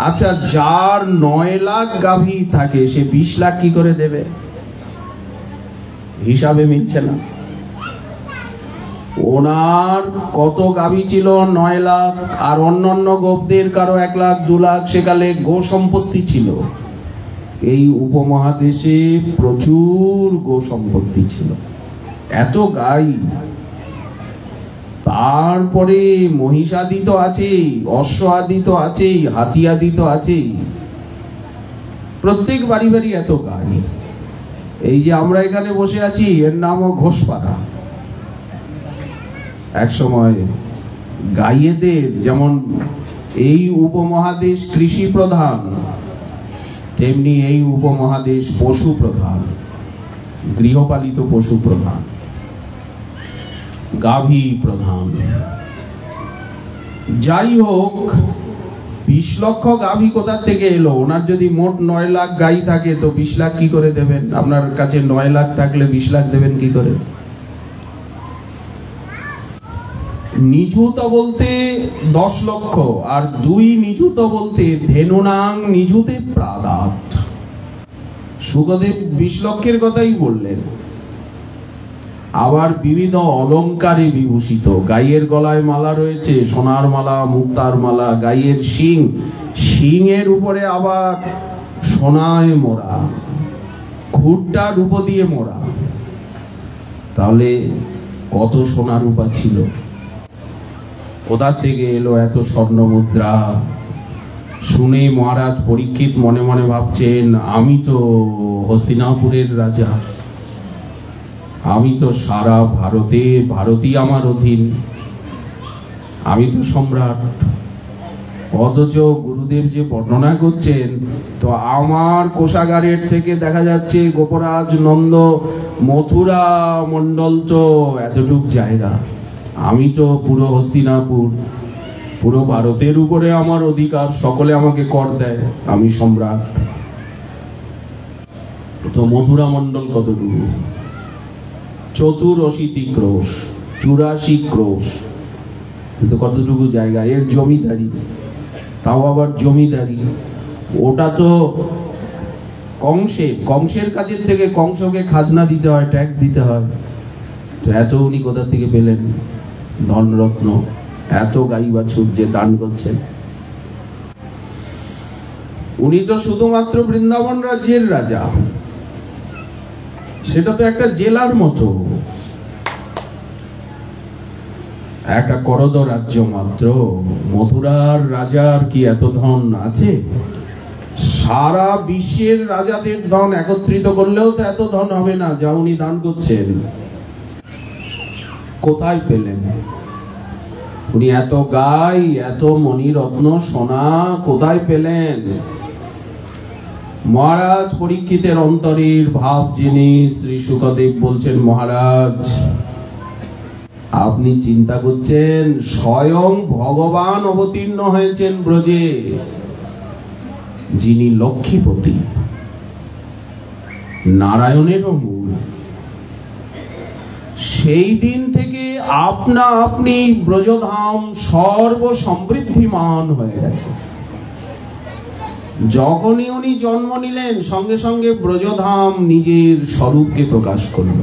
আচ্ছা, যার 9 লাখ গাভী থাকে সে 20 লাখ কি করে দেবে? হিসাবে মিলছে না। ওনার কত গাভী ছিল? 9 লাখ। আর অন্যান্য গোপদের কারো 1 লাখ 2 লাখ সেকালে গো সম্পত্তি ছিল। এই উপমহাদেশে প্রচুর গো সম্পত্তি ছিল, এত গাই। তারপরে মহিষাদি তো আছেই, অশ্ব আদি তো আছেই, হাতি আদি তো আছেই, প্রত্যেক বাড়ি বাড়ি এত গাই। এই যে আমরা এখানে বসে আছি এর নামও ঘোষপাড়া। এক সময় গাইয়েদের যেমন এই উপমহাদেশ কৃষি প্রধান, তেমনি এই উপমহাদেশ পশু প্রধান, গৃহপালিত পশু প্রধান, গাভী প্রধান। যাই হোক, 20 লক্ষ গাভী কোথা থেকে এলো? ওনার যদি মোট 9 লাখ গাই থাকে তো 20 লাখ কি করে দেবেন? আপনার কাছে 9 লাখ থাকলে 20 লাখ দেবেন কি করে? নিযুত বলতে 10 লক্ষ, আর 2 নিযুত বলতে ধেনুনাং নিযুতে প্রাদাত। সুখদেব 20 লক্ষের কথাই বললেন। আবার বিবিধ অলঙ্কারে বিভূষিত, গাইয়ের গলায় মালা রয়েছে, সোনার মালা, মুক্তার মালা, গাইয়ের শিং, শিংয়ের উপরে আবার সোনায় মোড়া, খুঁটটা রূপো দিয়ে মোড়া। তাহলে কত সোনা রূপা ছিল? কোথা থেকে এলো এত স্বর্ণ মুদ্রা? শুনে মহারাজ পরীক্ষিত মনে মনে ভাবছেন, আমি তো হস্তিনাপুরের রাজা, আমি তো সারা ভারতে, ভারতই আমার অধীন, আমি তো সম্রাট। অথচ গুরুদেব যে বর্ণনা করছেন, তো আমার কোষাগারের থেকে দেখা যাচ্ছে গোপরাজ নন্দ মথুরা মন্ডল তো এতটুক জায়গা, আমি তো পুরো হস্তিনাপুর, পুরো ভারতের উপরে আমার অধিকার, সকলে আমাকে কর দেয়, আমি সম্রাট। তো মথুরা মন্ডল কতটুকু? 84 ক্রোশ, 84 ক্রোশ, কিন্তু কতটুকু জায়গা? এর জমিদারি, তাও আবার জমিদারি। ওটা তো কংসের কাজের থেকে কংসকে খাজনা দিতে হয়, ট্যাক্স দিতে হয়। তো এত উনি কোথা থেকে পেলেন ধনরত্ন, এত গাই বাছুর যে দান করছেন? উনি তো শুধুমাত্র বৃন্দাবন রাজ্যের রাজা, সেটা তো একটা জেলার মতো, একটা করদ রাজ্য মাত্র। মথুরার রাজার কি এত ধন আছে? সারা বিশ্বের রাজাদের ধন একত্রিত করলেও তো এত ধন হবে না যা উনি দান করছেন। কোথায় পেলেন উনি এত গাই, এত মণিরত্ন সোনা? কোথায় পেলেন? মহারাজ পরীক্ষিতের অন্তরের ভাব জেনে শ্রী শুকদেব বলছেন, মহারাজ আপনি চিন্তা করছেন, স্বয়ং ভগবান অবতীর্ণ হয়েছেন ব্রজে, যিনি লক্ষ্মীপতি, নারায়ণেরও মূল। সেই দিন থেকে আপনি ব্রজধাম সর্বসমৃদ্ধিমান হয়ে গেছে। যখনই উনি জন্ম নিলেন সঙ্গে সঙ্গে ব্রজধাম নিজের স্বরূপকে প্রকাশ করল।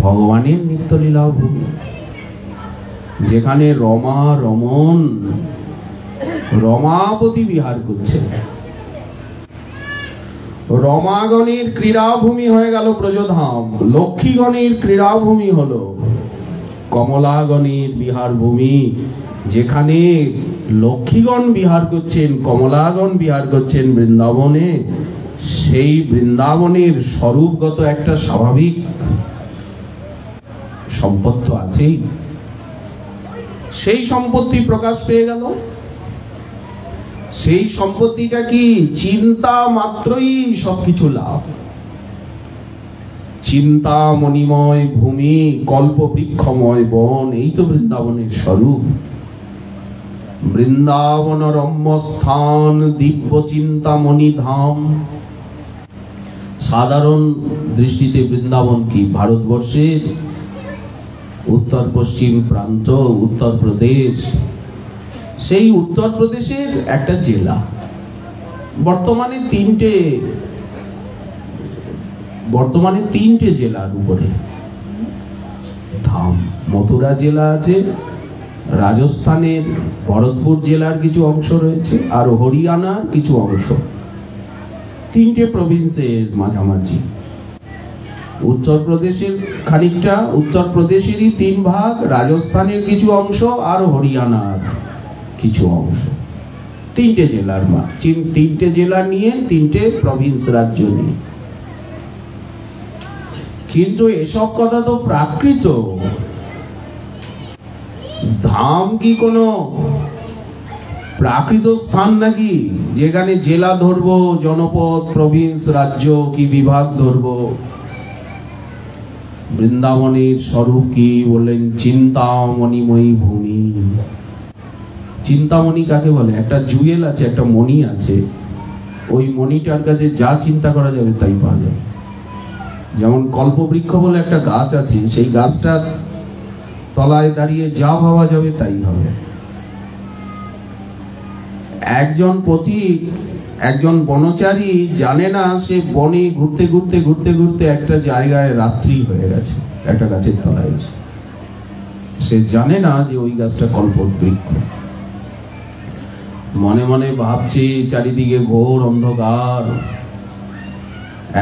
ভগবানের নিত্যলীলা ভূমি, যেখানে রমা রমন রমাপতি বিহার করছে। রমাগণের ক্রীড়াভূমি হয়ে গেল ব্রজধাম, লক্ষ্মীগণের ক্রীড়াভূমি হলো কমলাগণের বিহার ভূমি। যেখানে লক্ষ্মীগণ বিহার করছেন, কমলাগণ বিহার করছেন বৃন্দাবনে, সেই বৃন্দাবনের স্বরূপগত একটা স্বাভাবিক সম্পদ তো আছেই। সেই সম্পত্তি প্রকাশ পেয়ে গেল। সেই সম্পত্তিটা কি? চিন্তা মাত্রই সবকিছু লাভ। চিন্তামণিময় ভূমি, কল্পবৃক্ষময় বন, এই তো বৃন্দাবনের স্বরূপ। বৃন্দাবন রম্য স্থান, দিব্য চিন্তামণি ধাম। সাধারণ দৃষ্টিতে বৃন্দাবন কি? ভারতবর্ষের উত্তর পশ্চিম প্রান্ত, উত্তরপ্রদেশ, সেই উত্তরপ্রদেশের একটা জেলা। বর্তমানে তিনটে জেলার উপরে ধাম। মথুরা জেলা আছে, রাজস্থানের ভরতপুর জেলার কিছু অংশ রয়েছে, আর হরিয়ানার কিছু অংশ। তিনটে প্রভিন্সের মাঝামাঝি। উত্তরপ্রদেশের খানিকটা, উত্তরপ্রদেশেরই 3 ভাগ, রাজস্থানের কিছু অংশ, আর হরিয়ানার কিছু অংশ। তিনটে জেলার তিনটে জেলা নিয়ে 3টে প্রভিন্স, রাজ্য নিয়ে। কিন্তু এসব কথা তো প্রাকৃত। ধাম কি কোনো প্রাকৃত স্থান নাকি, যেখানে জেলা ধরবো, জনপদ, প্রভিন্স, রাজ্য কি বিভাগ ধরবো? বৃন্দাবনের স্বরূপ কি বললেন? চিন্তামণিময়ী ভূমি। চিন্তামণি কাকে বলে? একটা জুয়েল আছে, একটা মণি আছে, ওই মণিটার কাছে যা চিন্তা করা যাবে তাই পাওয়া যাবে। যেমন কল্পবৃক্ষ বলে একটা গাছ আছে, সেই গাছটার তলায় দাঁড়িয়ে যা ভাবা যাবে তাই হবে। একজন পথিক, একজন বনচারী জানে না সে বনে ঘুরতে ঘুরতে ঘুরতে ঘুরতে একটা জায়গায় রাত্রি হয়ে গেছে, একটা গাছের তলায় এসে। সে জানে না যে ওই গাছটা কল্পবৃক্ষ। মনে মনে ভাবছে চারিদিকে ঘোর অন্ধকার,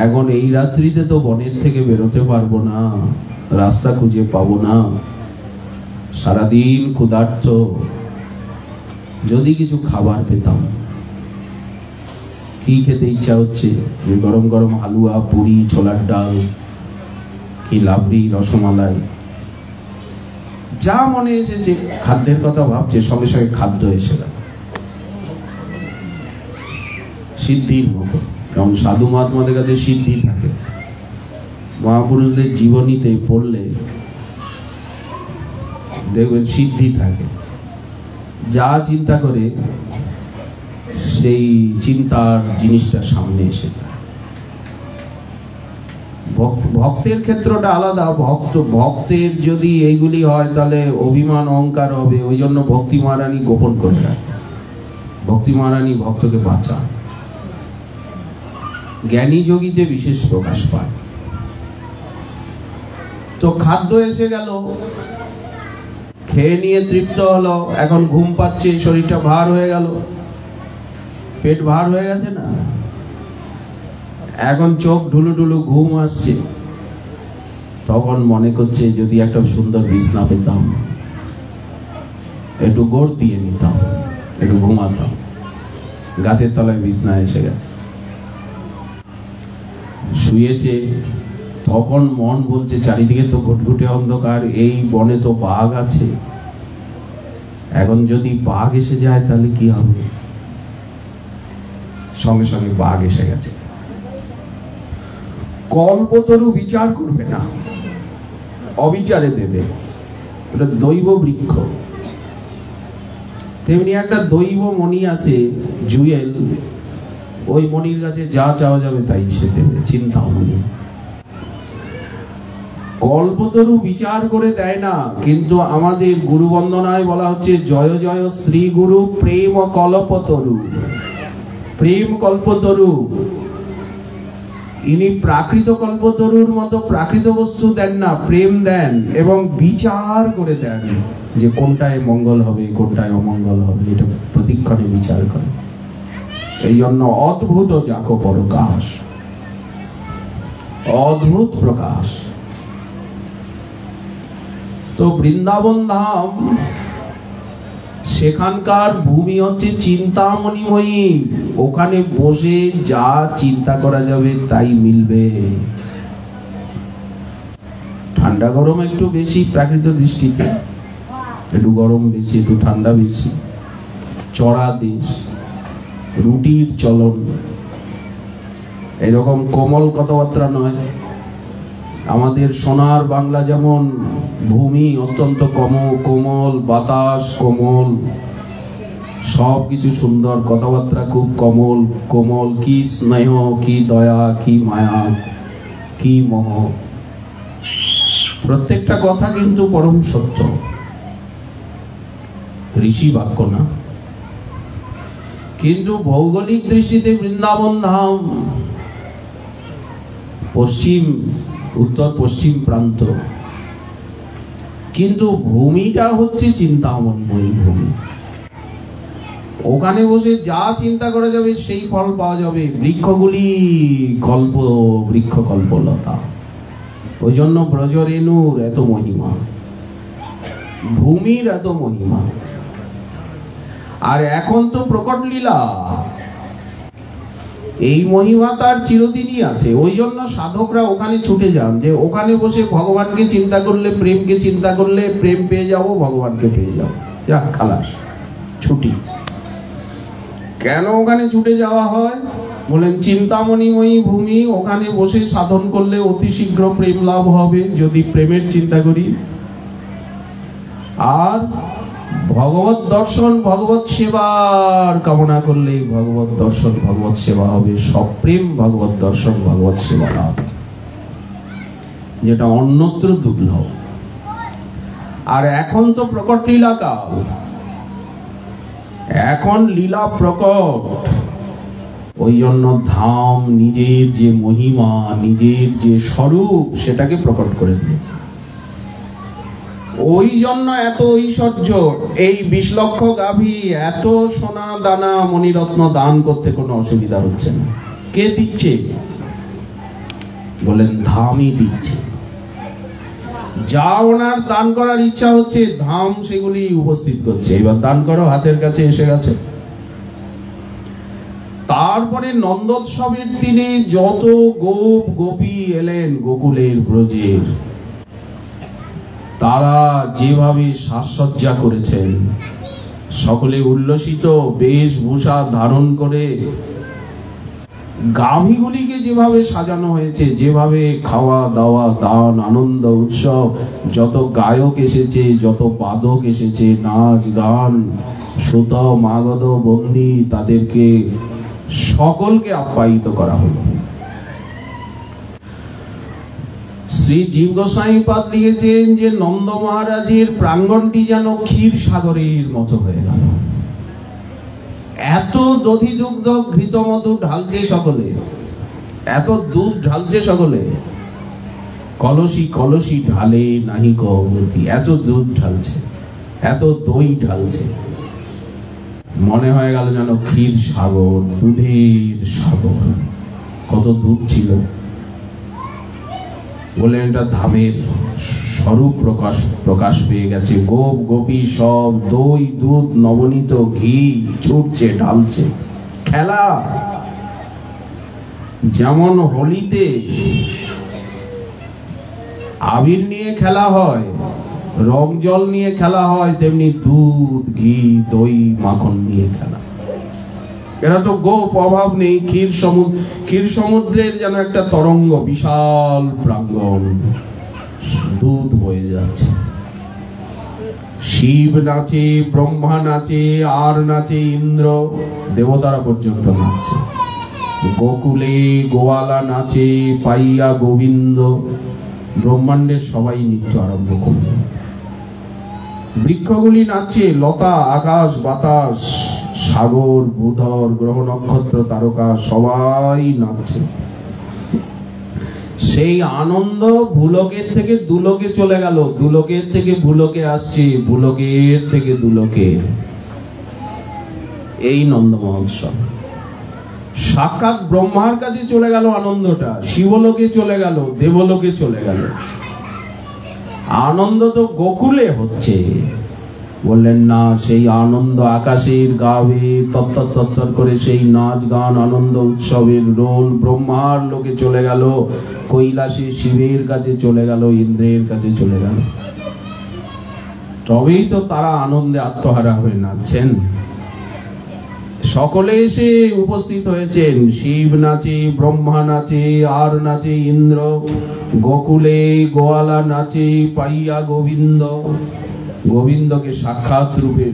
এখন এই রাত্রিতে তো বনের থেকে বেরোতে পারবো না, রাস্তা খুঁজে পাবো না, সারাদিন ক্ষুধার্ত, যদি কিছু খাবার পেতাম। কি খেতে ইচ্ছা হচ্ছে? গরম গরম হালুয়া, পুরি, ছোলার ডাল, কি লাবড়ি, রসমালাই, যা মনে এসেছে খাদ্যের কথা ভাবছে, সঙ্গে সঙ্গে খাদ্য এসে গেল সিদ্ধির মতো। যেমন সাধু মহাত্মাদের কাছে সিদ্ধি থাকে, মহাপুরুষদের জীবনীতে পড়লে দেখবেন সিদ্ধি থাকে। যা চিন্তা করে সেই চিন্তার জিনিসটা সামনে এসে যায়। ভক্তের ক্ষেত্রটা আলাদা। ভক্তের যদি এইগুলি হয় তাহলে অভিমান অহংকার হবে, ওই জন্য ভক্তি মহারানী গোপন করে রাখে। ভক্তি মহারানী ভক্তকে বাঁচায়। জ্ঞানী যোগীতে বিশেষ প্রকাশ পায়। তো খাদ্য এসে গেল, খেয়ে নিয়ে তৃপ্ত হলো, এখন ঘুম পাচ্ছে, শরীরটা ভার হয়ে গেল, পেট ভার হয়ে গেছে না, এখন চোখ ঢুলু ঢুলু ঘুম আসছে। তখন মনে করছে যদি একটা সুন্দর বিছনা পেতাম, একটু গোড় দিয়ে নিতাম, একটু ঘুমাতাম। গাছের তলায় বিছনা এসে গেছে, শুয়েছে। তখন মন বলছে চারিদিকে তো ঘুটঘুটে অন্ধকার, এই বনে তো বাঘ আছে, এখন যদি বাঘ এসে যায় তাহলে কি হবে? সঙ্গে সঙ্গে বাঘ এসে গেছে। কল্পতরু বিচার করবে না, অবিচারে দেবে। এটা দৈব বৃক্ষ। তেমনি একটা দৈব মণি আছে, জুয়েল, ওই মণির কাছে যা চাওয়া যাবে তাই সে দেবে। চিন্তামণি। কল্পতরু বিচার করে দেয় না, কিন্তু আমাদের গুরু বন্দনায় বলা হচ্ছে জয় জয় শ্রী গুরু প্রেম কল্পতরু। প্রেম কল্পতরু, ইনি প্রাকৃত কল্পতরুর মতো প্রাকৃত বস্তু দেন না, প্রেম দেন এবং বিচার করে দেন যে কোনটায় মঙ্গল হবে, কোনটায় অমঙ্গল হবে, এটা প্রতিক্ষণে বিচার করে। এই জন্য অদ্ভুত জাক প্রকাশ, অদ্ভুত প্রকাশ। তো বৃন্দাবন ধাম, সেখানকার ভূমি হচ্ছে চিন্তামণিময়ী। ওখানে বসে যা চিন্তা করা যাবে তাই মিলবে। ঠান্ডা গরম একটু বেশি প্রাকৃত দৃষ্টিতে, একটু গরম বেশি, একটু ঠান্ডা বেশি। চড়া দেশ, রুটির চলন, এরকম কোমল কথাবার্তা নয়। আমাদের সোনার বাংলা যেমন ভূমি অত্যন্ত কোমল, বাতাস কোমল, সবকিছু সুন্দর, কথাবার্তা খুব কোমল কোমল, কি স্নেহ, কি দয়া, কি মায়া, কি মোহ, প্রত্যেকটা কথা কিন্তু পরম সত্য, ঋষি বাক্য না। কিন্তু ভৌগোলিক দৃষ্টিতে বৃন্দাবন ধাম উত্তর পশ্চিম প্রান্ত, কিন্তু ভূমিটা হচ্ছে চিন্তামণিময়ী ভূমি। ওখানে বসে যা চিন্তা করা যাবে সেই ফল পাওয়া যাবে। বৃক্ষগুলি বৃক্ষ কল্পলতা, ওই জন্য ব্রজরেণুর এত মহিমা, ভূমির এত মহিমা। আর এখন তো প্রকট লীলা, এই মহিমা তার চিরদিনই আছে। ওই জন্য সাধকরা ওখানে ছুটে যান, যে ওখানে বসে ভগবানকে চিন্তা করলে, প্রেমকে চিন্তা করলে প্রেম পেয়ে যাবো, ভগবানকে পেয়ে যাবো, যা খালাস, ছুটি। কেন ওখানে ছুটে যাওয়া হয়? বলেন চিন্তামণিময়ী ভূমি, ওখানে বসে সাধন করলে অতি শীঘ্র প্রেম লাভ হবে যদি প্রেমের চিন্তা করি। আর ভগবত দর্শন, ভগবত সেবার কামনা করলে ভগবত দর্শন, ভগবত সেবা হবে। সব প্রেম, ভগবত দর্শন, ভগবত সেবা লাভ, যেটা অন্যত্র দুর্লভ। আর এখন তো প্রকট লীলা কাল, এখন লীলা প্রকট। ওই জন্য ধাম নিজের যে মহিমা, নিজের যে স্বরূপ, সেটাকে প্রকট করে দিয়েছে। ওই জন্য এত ঐশ্বর্য। এই 20 লক্ষ গাভী, এত সোনা দানা মণিরত্ন দান করতে কোনো অসুবিধা হচ্ছে না। কে দিচ্ছে? বলেন ধামই দিচ্ছে। যা ওনার দান করার ইচ্ছা হচ্ছে, ধাম সেগুলি উপস্থিত করছে। এবার দান করো, হাতের কাছে এসে গেছে। তারপরে নন্দোৎসবের দিনে যত গোপ গোপী এলেন গোকুলের ব্রজের, তারা যেভাবে সাজসজ্জা করেছেন, সকলে উল্লসিত বেশভূষা ধারণ করে, গাভীগুলিকে যেভাবে সাজানো হয়েছে, যেভাবে খাওয়া দাওয়া, দান, আনন্দ, উৎসব, যত গায়ক এসেছে, যত বাদক এসেছে, নাচ গান, সুত মাগধ বন্দী, তাদেরকে সকলকে আপ্যায়িত করা হলো। শ্রী জীব গোস্বামী পাদ লিখেছেন যে নন্দ মহারাজের প্রাঙ্গণটি যেন ক্ষীর সাগরের মতো হয়ে গেল। এত দধি দুগ্ধ ঘৃত মধু ঢালছে সকলে, এত দুধ ঢালছে সকলে, কলসি কলসি ঢালে নাহি কবতি, এত দুধ ঢালছে, এত দই ঢালছে, মনে হয়ে গেল যেন ক্ষীর সাগর, দুধের সাগর। কত দুধ ছিল! বলে এটা ধামের স্বরূপ প্রকাশ পেয়ে গেছে। গোপ গোপী সব দই দুধ নবনীত ঘি ছুটছে, ঢালছে। খেলা যেমন হোলিতে আবির নিয়ে খেলা হয়, রং জল নিয়ে খেলা হয়, তেমনি দুধ ঘি দই মাখন নিয়ে খেলা। এরা তো গোপ, অভাব নেই। ক্ষীর সমুদ্রের যেন একটা তরঙ্গ, বিশাল প্রাঙ্গণ, দুধ বয়ে যাচ্ছে। শিব নাচে, ব্রহ্মা নাচে, আর নাচে ইন্দ্র, দেবতারা পর্যন্ত নাচে। গোকুলে গোয়ালা নাচে, পাইয়া গোবিন্দ, ব্রহ্মাণ্ডের সবাই নৃত্য আরম্ভ করল। বৃক্ষগুলি নাচে, লতা, আকাশ, বাতাস, সাগর, ভূধর, গ্রহ নক্ষত্র, তারকা সবাই নাচছে। সেই আনন্দ ভূলোকের থেকে দুলোকে চলে গেল, দুলোকের থেকে ভূলোকে আসছে, ভূলোকের থেকে দুলোকে। এই নন্দ মহোৎসব সাক্ষাৎ ব্রহ্মার কাছে চলে গেল আনন্দটা, শিবলোকে চলে গেল, দেবলোকে চলে গেল। আনন্দ তো গোকুলে হচ্ছে। বললেন না, সেই আনন্দ আকাশের গাবে তত্তর করে সেই নাচ গান আনন্দ উৎসবের রোল ব্রহ্মার লোকে চলে গেল, কৈলাসে শিবের কাছে চলে গেল, ইন্দ্রের কাছে চলে গেল। তবেই তো তারা আনন্দে আত্মহারা হয়ে নাচছেন। সকলে এসে উপস্থিত হয়েছেন। শিব নাচে, ব্রহ্মা নাচে, আর নাচে ইন্দ্র, গোকুলে গোয়ালা নাচে পাইয়া গোবিন্দ। গোবিন্দকে সাক্ষাৎ রূপে,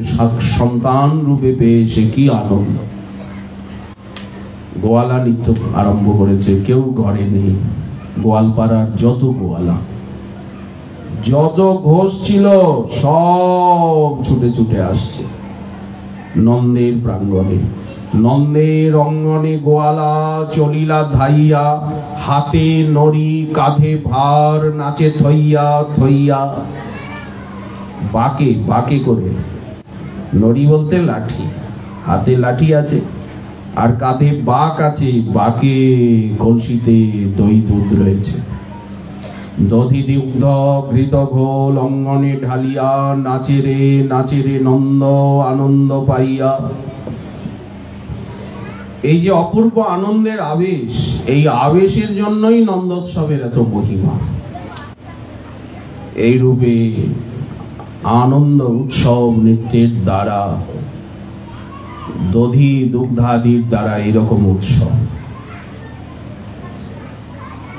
সন্তান রূপে পেয়ে সে কি আনন্দ। গোয়ালা নৃত্য আরম্ভ করেছে, কেউ ঘরে নেই। গোয়ালপাড়ার যত গোয়ালা, যত ঘোষ ছিল সব ছুটে ছুটে আসছে নন্দের প্রাঙ্গণে। নন্দের অঙ্গনে গোয়ালা চলিলা ধাইয়া, হাতে নড়ি কাঁধে ভার, নাচে থইয়া থইয়া। বাঁকে বাঁকে করে, নড়ি বলতে লাঠি, হাতে লাঠি আছে আর কাঁধে বাঁক আছে। বাঁকে কলসিতে দই দুধ রয়েছে। দধি দুগ্ধ ঘৃত ঘোল অঙ্গনে ঢালিয়া, নাচে রে নন্দ আনন্দ পাইয়া। এই যে অপূর্ব আনন্দের আবেশ, এই আবেশের জন্যই নন্দোৎসবের এত মহিমা। এই রূপে আনন্দ উৎসব নৃত্যের দ্বারা, দধি দুগ্ধাদির দ্বারা এরকম উৎসব।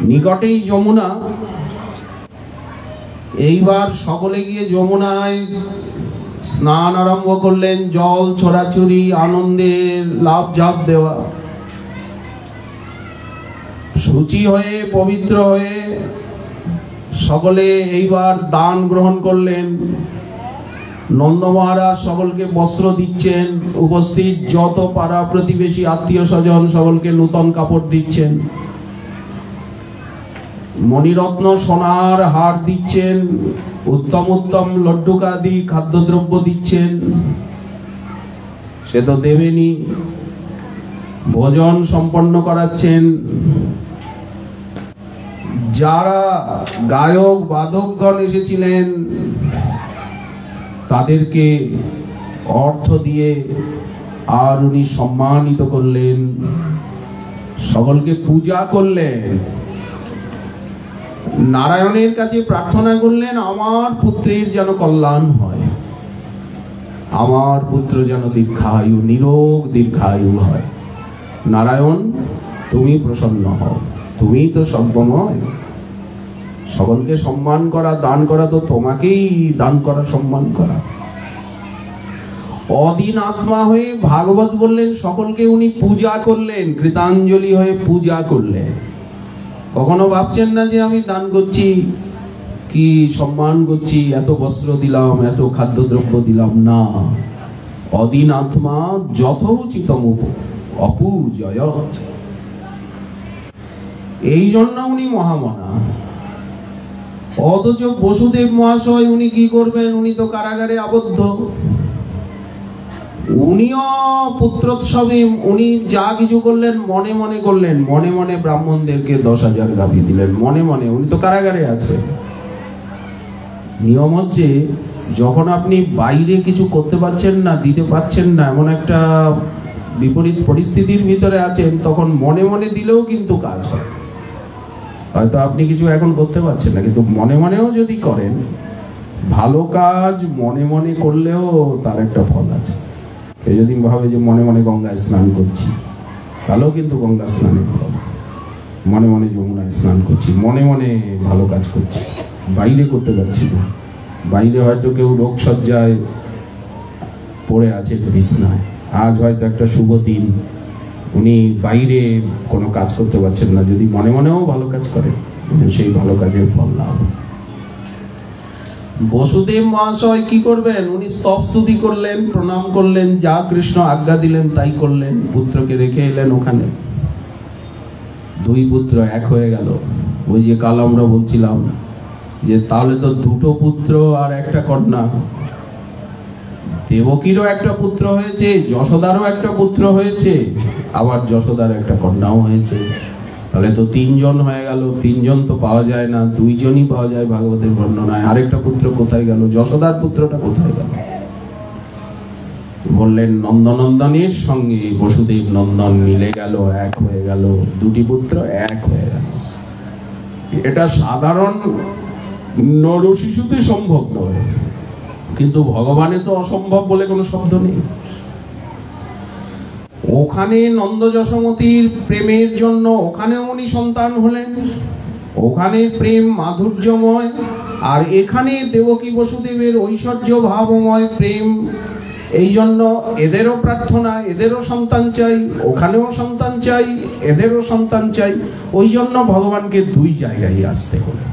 নিকটেই যমুনা। এইবার সকলে গিয়ে যমুনায় স্নান আরম্ভ করলেন। জল ছড়াছড়ি, আনন্দের লাভ ঝাপ দেওয়া। শুচি হয়ে পবিত্র হয়ে সকলে এইবার দান গ্রহণ করলেন। নন্দ মহারাজ সকলকে বস্ত্র দিচ্ছেন। উপস্থিত যত পাড়া প্রতিবেশী আত্মীয় স্বজন সকলকে নূতন কাপড় দিচ্ছেন। মণিরত্ন সোনার হার দিচ্ছেন। উত্তম উত্তম লড্ডুকাদি খাদ্যদ্রব্য দিচ্ছেন। সে তো দেবেনি। ভোজন সম্পন্ন করাচ্ছেন। যারা গায়ক বাদকগণ এসেছিলেন তাদেরকে অর্থ দিয়ে আর উনি সম্মানিত করলেন। সকলকে পূজা করলেন। নারায়ণের কাছে প্রার্থনা করলেন, আমার পুত্রের যেন কল্যাণ হয়, আমার পুত্র যেন দীর্ঘায়ু, নিরোগ দীর্ঘায়ু হয়। নারায়ণ, তুমি প্রসন্ন হও, তুমি তো সর্বময়। সকলকে সম্মান করা, দান করা তো তোমাকেই দান করা, সম্মান করা। অদিন আত্মা হয়ে ভাগবত বললেন, সকলকে উনি পূজা করলেন, কৃতাঞ্জলি হয়ে পূজা করলেন। কখনো ভাবছেন না যে আমি দান করছি, কি সম্মান করছি, এত বস্ত্র দিলাম, এত খাদ্যদ্রব্য দিলাম, না। অদিন আত্মা যথোচিতম অপূজয়। এই জন্য উনি মহামনা। অথচ বসুদেব মহাশয় উনি কি করবেন? উনি তো কারাগারে আবদ্ধ। উনিও পুত্রোৎসবে উনি যা কিছু করলেন মনে মনে করলেন। মনে মনে ব্রাহ্মণদেরকে 10,000 গাভী দিলেন, মনে মনে। উনি তো কারাগারে আছে। নিয়ম হচ্ছে, যখন আপনি বাইরে কিছু করতে পারছেন না, দিতে পারছেন না, এমন একটা বিপরীত পরিস্থিতির ভিতরে আছেন, তখন মনে মনে দিলেও কিন্তু কাজ হয়। হয়তো আপনি কিছু এখন করতে পারছেন না, কিন্তু মনে মনেও যদি করেন, ভালো কাজ মনে মনে করলেও তার একটা ফল আছে। কেউ যদি ভাবে যে মনে মনে গঙ্গায় স্নান করছি, তাহলেও কিন্তু গঙ্গা স্নানের ফল। মনে মনে যমুনায় স্নান করছি, মনে মনে ভালো কাজ করছি, বাইরে করতে পারছি না। বাইরে হয়তো কেউ রোগ সজ্জায় পড়ে আছে বিছনায়, আজ হয়তো একটা শুভ দিন, উনি বাইরে কোনো কাজ করতে পারছেন না। যদি মনে মনেও ভালো কাজ করেন, সেই ভালো কাজের ফল লাভ। বসুদেব মহাশয় কি করবেন? উনি স্তব স্তুতি করলেন, প্রণাম করলেন, যা কৃষ্ণ আজ্ঞা দিলেন তাই করলেন। পুত্রকে রেখে এলেন ওখানে। 2 পুত্র এক হয়ে গেল। ওই যে কাল আমরা বলছিলাম যে তাহলে তো 2 পুত্র আর 1 কন্যা। দেবকীরও একটা পুত্র হয়েছে, যশোদারও একটা পুত্র হয়েছে, আবার যশোদার একটা কন্যাও হয়েছে। তাহলে তো 3 জন হয়ে গেল। 3 জন তো পাওয়া যায় না, 2 জনই পাওয়া যায় ভাগবতের বর্ণনায়। আরেকটা পুত্র কোথায় গেল? যশোদার পুত্রটা কোথায় গেল? বললেন, নন্দনন্দনের সঙ্গে বসুদেব নন্দন মিলে গেল, এক হয়ে গেল। 2টি পুত্র এক হয়ে গেল। এটা সাধারণ নর শিশুতে সম্ভব নয়, কিন্তু ভগবানে তো অসম্ভব বলে কোনো শব্দ নেই। ওখানে নন্দ যশোমতীর প্রেমের জন্য ওখানেও উনি সন্তান হলেন, ওখানে প্রেম মাধুর্যময়, আর এখানে দেবকী বসুদেবের ঐশ্বর্য ভাবময় প্রেম। এই জন্য এদেরও প্রার্থনা, এদেরও সন্তান চাই, ওখানেও সন্তান চাই, এদেরও সন্তান চাই। ওই জন্য ভগবানকে দুই জায়গায় আসতে হলো।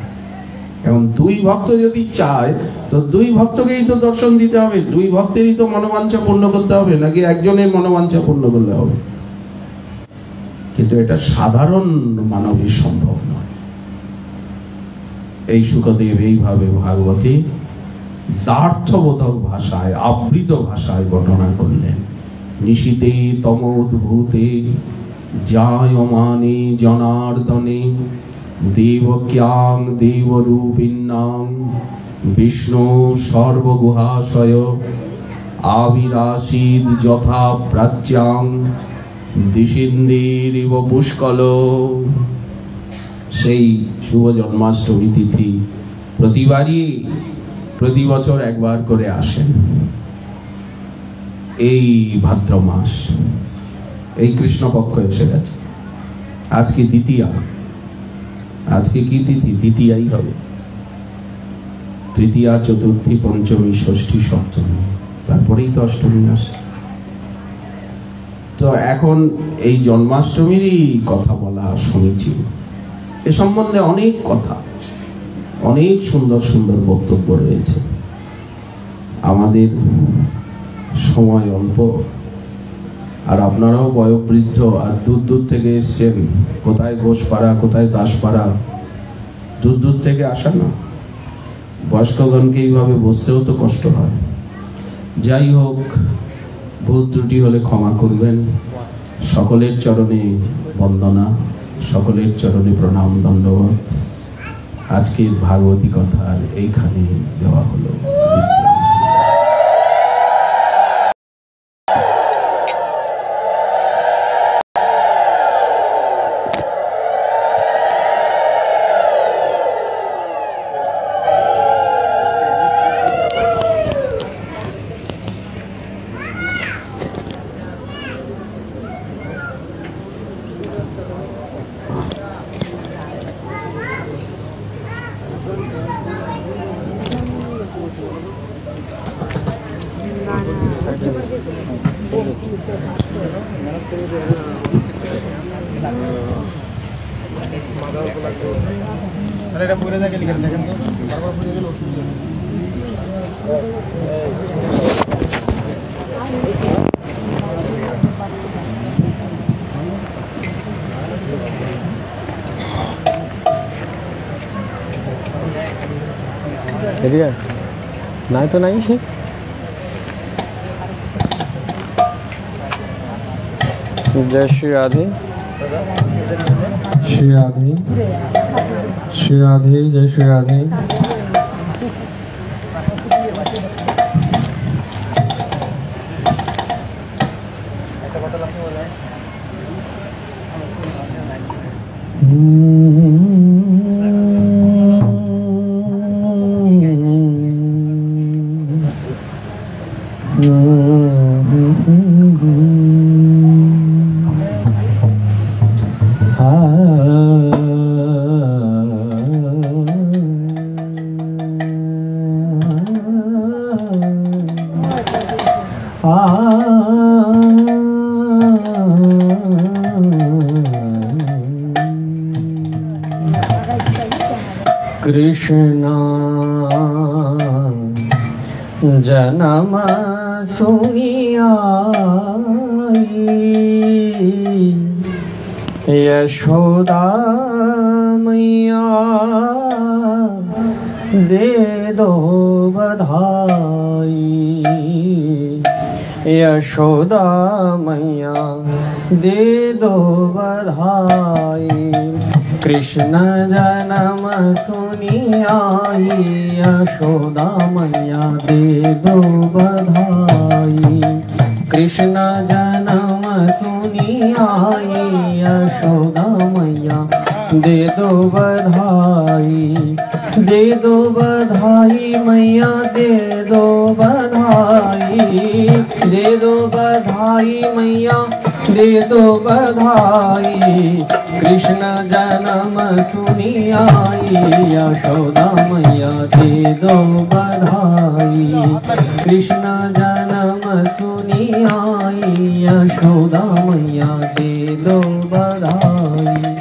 এবং দুই ভক্ত যদি চায় তো দুই ভক্তকেই তো দর্শন দিতে হবে, দুই ভক্তেরই তো মনোবাঞ্ছা পূর্ণ করতে হবে, নাকি একজনের মনোবাঞ্ছা পূর্ণ করলে হবে? কিন্তু এটা সাধারণ মানবের সম্ভব নয়। এই শুকদেব এইভাবে ভাগবতী দার্থবোধক ভাষায়, আবৃত ভাষায় বর্ণনা করলেন। নিশীতে তমোদ্ভূতে জায়মানে জনার্দনে দেবক্যাং দেবরূপিণ্যাং বিষ্ণু সর্বগুহাশয় আবিরাসীদ যথা প্রাচ্যাং দিশিন্দিরিব পুষ্কল। সেই শুভ জন্মাষ্টমী তিথি প্রতি বছর একবার করে আসেন। এই ভাদ্র মাস, এই কৃষ্ণপক্ষ এসে গেছে। আজকে দ্বিতীয়া, আজকে কি তিথি? দ্বিতীয়াই হবে। তৃতীয়া, চতুর্থী, পঞ্চমী, ষষ্ঠী, সপ্তমী, তারপরেই তো অষ্টমী আসে। তো এখন এই জন্মাষ্টমীরই কথা বলা সমীচীন। এ সম্বন্ধে অনেক কথা, অনেক সুন্দর সুন্দর বক্তব্য রয়েছে। আমাদের সময় অল্প, আর আপনারাও বয়োবৃদ্ধ, আর দূর দূর থেকে এসছেন। কোথায় ঘোষপাড়া, কোথায় দাসপাড়া, দূর দূর থেকে আসা না। বয়স্কগণকে এইভাবে বসতেও তো কষ্ট হয়। যাই হোক, ভুল ত্রুটি হলে ক্ষমা করবেন। সকলের চরণে বন্দনা, সকলের চরণে প্রণাম, দণ্ডবত। আজকের ভাগবতী কথার এইখানে দেওয়া হলো বিশ্রাম। नहीं तो नहीं है। जय श्री राधे, श्री राधे, श्री राधे, जय श्री राधे। कृष्णा जन्म सुनिया यशोदा मैया दे दो बधाई, यशोदा मैया दे दो बधाई। कृष्ण जन्म सुनी आई, यशोदा मैया दे दो बधाई। कृष्ण जन्म सुनी आई, यशोदा मैया दे दो बधाई। दे दो बधाई मैया दे दो बधाई, दे दो बधाई मैया दे दो बधाई। कृष्ण जन्म सुनी आई यशोदा मैया दे दो बधाई। कृष्ण जन्म सुनी आई यशोदा मैया दे दो बधाई।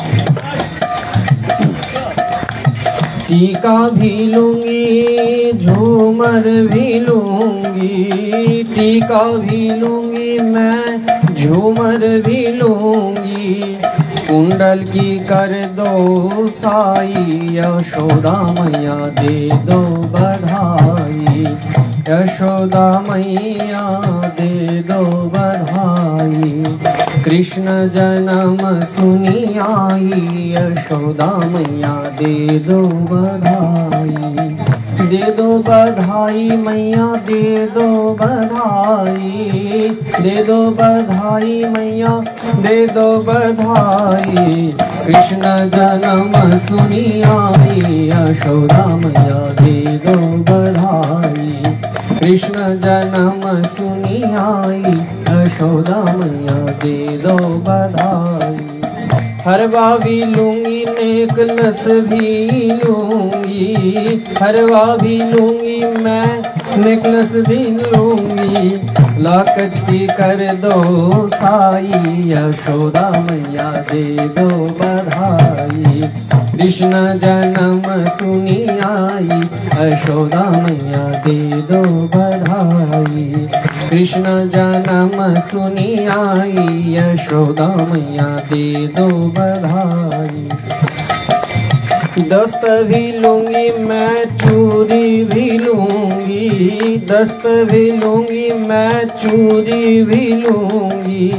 टीका भी लूंगी झूमर भी लूंगी, टीका भी लूंगी मैं झूमर भी लूंगी। कुंडल की कर दो साई यशोदा मैया दे दो बधाई। यशोदा मैया दे दो बधाई। कृष्ण जन्म सुनी आई यशोदा मैया दे दो बधाई। दे दो बधाई मैया दे दो बधाई। दे दो बधाई मैया दे दो बधाई। कृष्ण जन्म सुनी आई यशोदा मैया दे दो बधाई। कृष्ण जन्म सुनी आई यशोदा मैया दे दो बधाई। हरवा भी लूंगी नेकलस भी लूंगी, हरवा भी लूंगी मैं नेकलस भी लूंगी। लॉकेट की कर दो साई यशोदा मैया दे दो बधाई। कृष्ण जन्म सुनी आई यशोदा मैया दे दो बधाई। कृष्ण जन्म सुनी आई यशोदा मैया दे दो बधाई। दस्त भी लूंगी मैं चूड़ी भी लूंगी, दस्त भी लूंगी मैं चूड़ी भी लूंगी।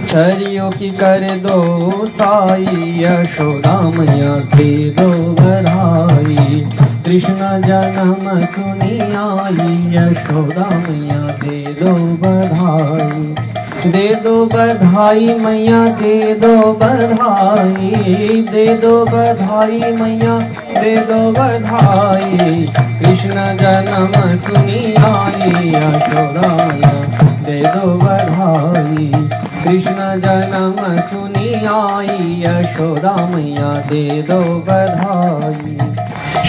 छरियों की कर दो साई यशोदा मैया दे दो बधाई। कृष्ण जन्म सुनी आई यशोदा मैया दे दो बधाई। दे दो बधाई मैया दे दो बधाई। दे दो बधाई मैया दे दो बधाई। कृष्ण जन्म सुनी आई यशोदा मैया दे दो बधाई। कृष्ण जन्म सुनी आई यशोदा मैया दे दो बधाई।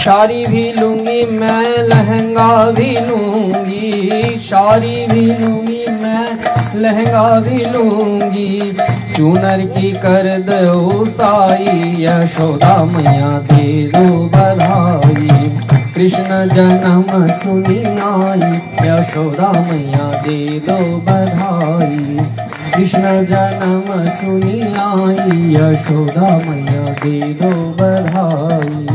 साड़ी भी लूंगी मैं लहंगा भी लूंगी, साड़ी भी लूंगी मैं लहंगा भी लूंगी। चूनर की कर दो साई यशोदा मैया दे दो बधाई। कृष्ण जन्म सुनी आई यशोदा मैया दे दो बधाई। कृष्ण जन्म सुनी आई यशोदा मैया दे दो बधाई।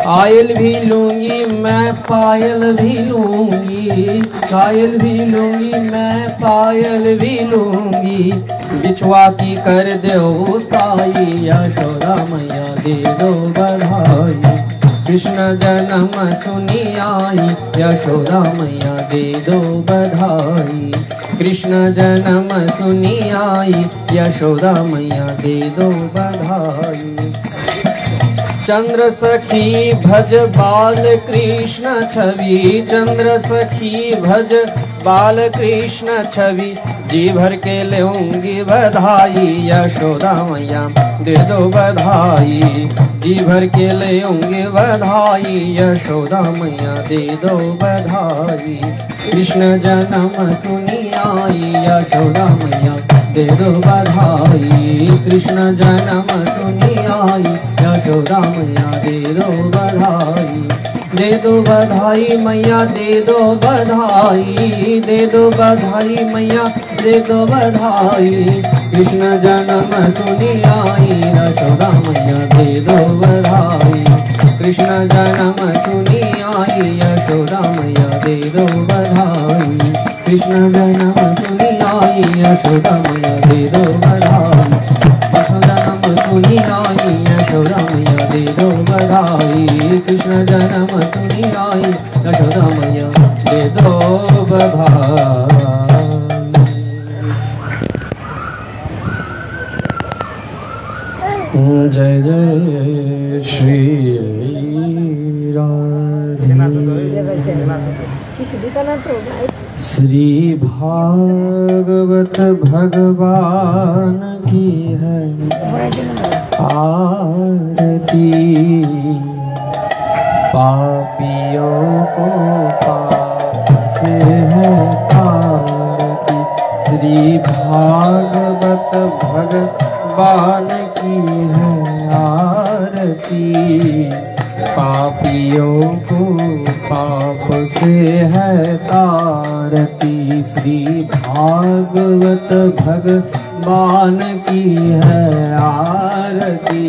आयल भी लूंगी मैं पायल भी लूंगी, पायल भी लूंगी मैं पायल भी लूंगी। बिछुआ की कर दो साई यशोदा मैया दे दो बधाई। कृष्ण जन्म सुनी आई यशोदा मैया दे दो बधाई। कृष्ण जन्म सुनी आई यशोदा मैया दे दो बधाई। चंद्र सखी भज बाल कृष्ण छवि, चंद्र सखी भज बाल कृष्ण छवि। जी भर के लूंगी बधाई यशोदा मैया दे दो बधाई। जी भर के लूंगी बधाई यशोदा मैया दे दो बधाई। कृष्ण जन्म सुनी आई यशोदा मैया दे दो बधाई। कृष्ण जन्म सुनी आई यशोदा मैया दे दो बधाई। दे दो बधाई मैया दे दो बधाई। दे दो बधाई मैया दे दो बधाई। कृष्ण जन्म सुनी आई यशोदा मैया दे दो बधाई। कृष्ण जन्म सुनी आई यशोदा मैया दे दो बधाई। कृष्ण जन्म सुनी आई यशोदा मैया दे दो बधाई। जन्म सुनी आई यशोदा मैया दे दो बधाई। कृष्ण जन्म सुनी आई यशोदा मैया दे दो बधाई। जय जय श्री राधे। श्री भागवत भगवान की है आरती, पापियों को पाप से है तारती। श्री भागवत भगवान की है आरती, पापियों को पाप से है तारती। श्री भागवत भगवान की है आरती,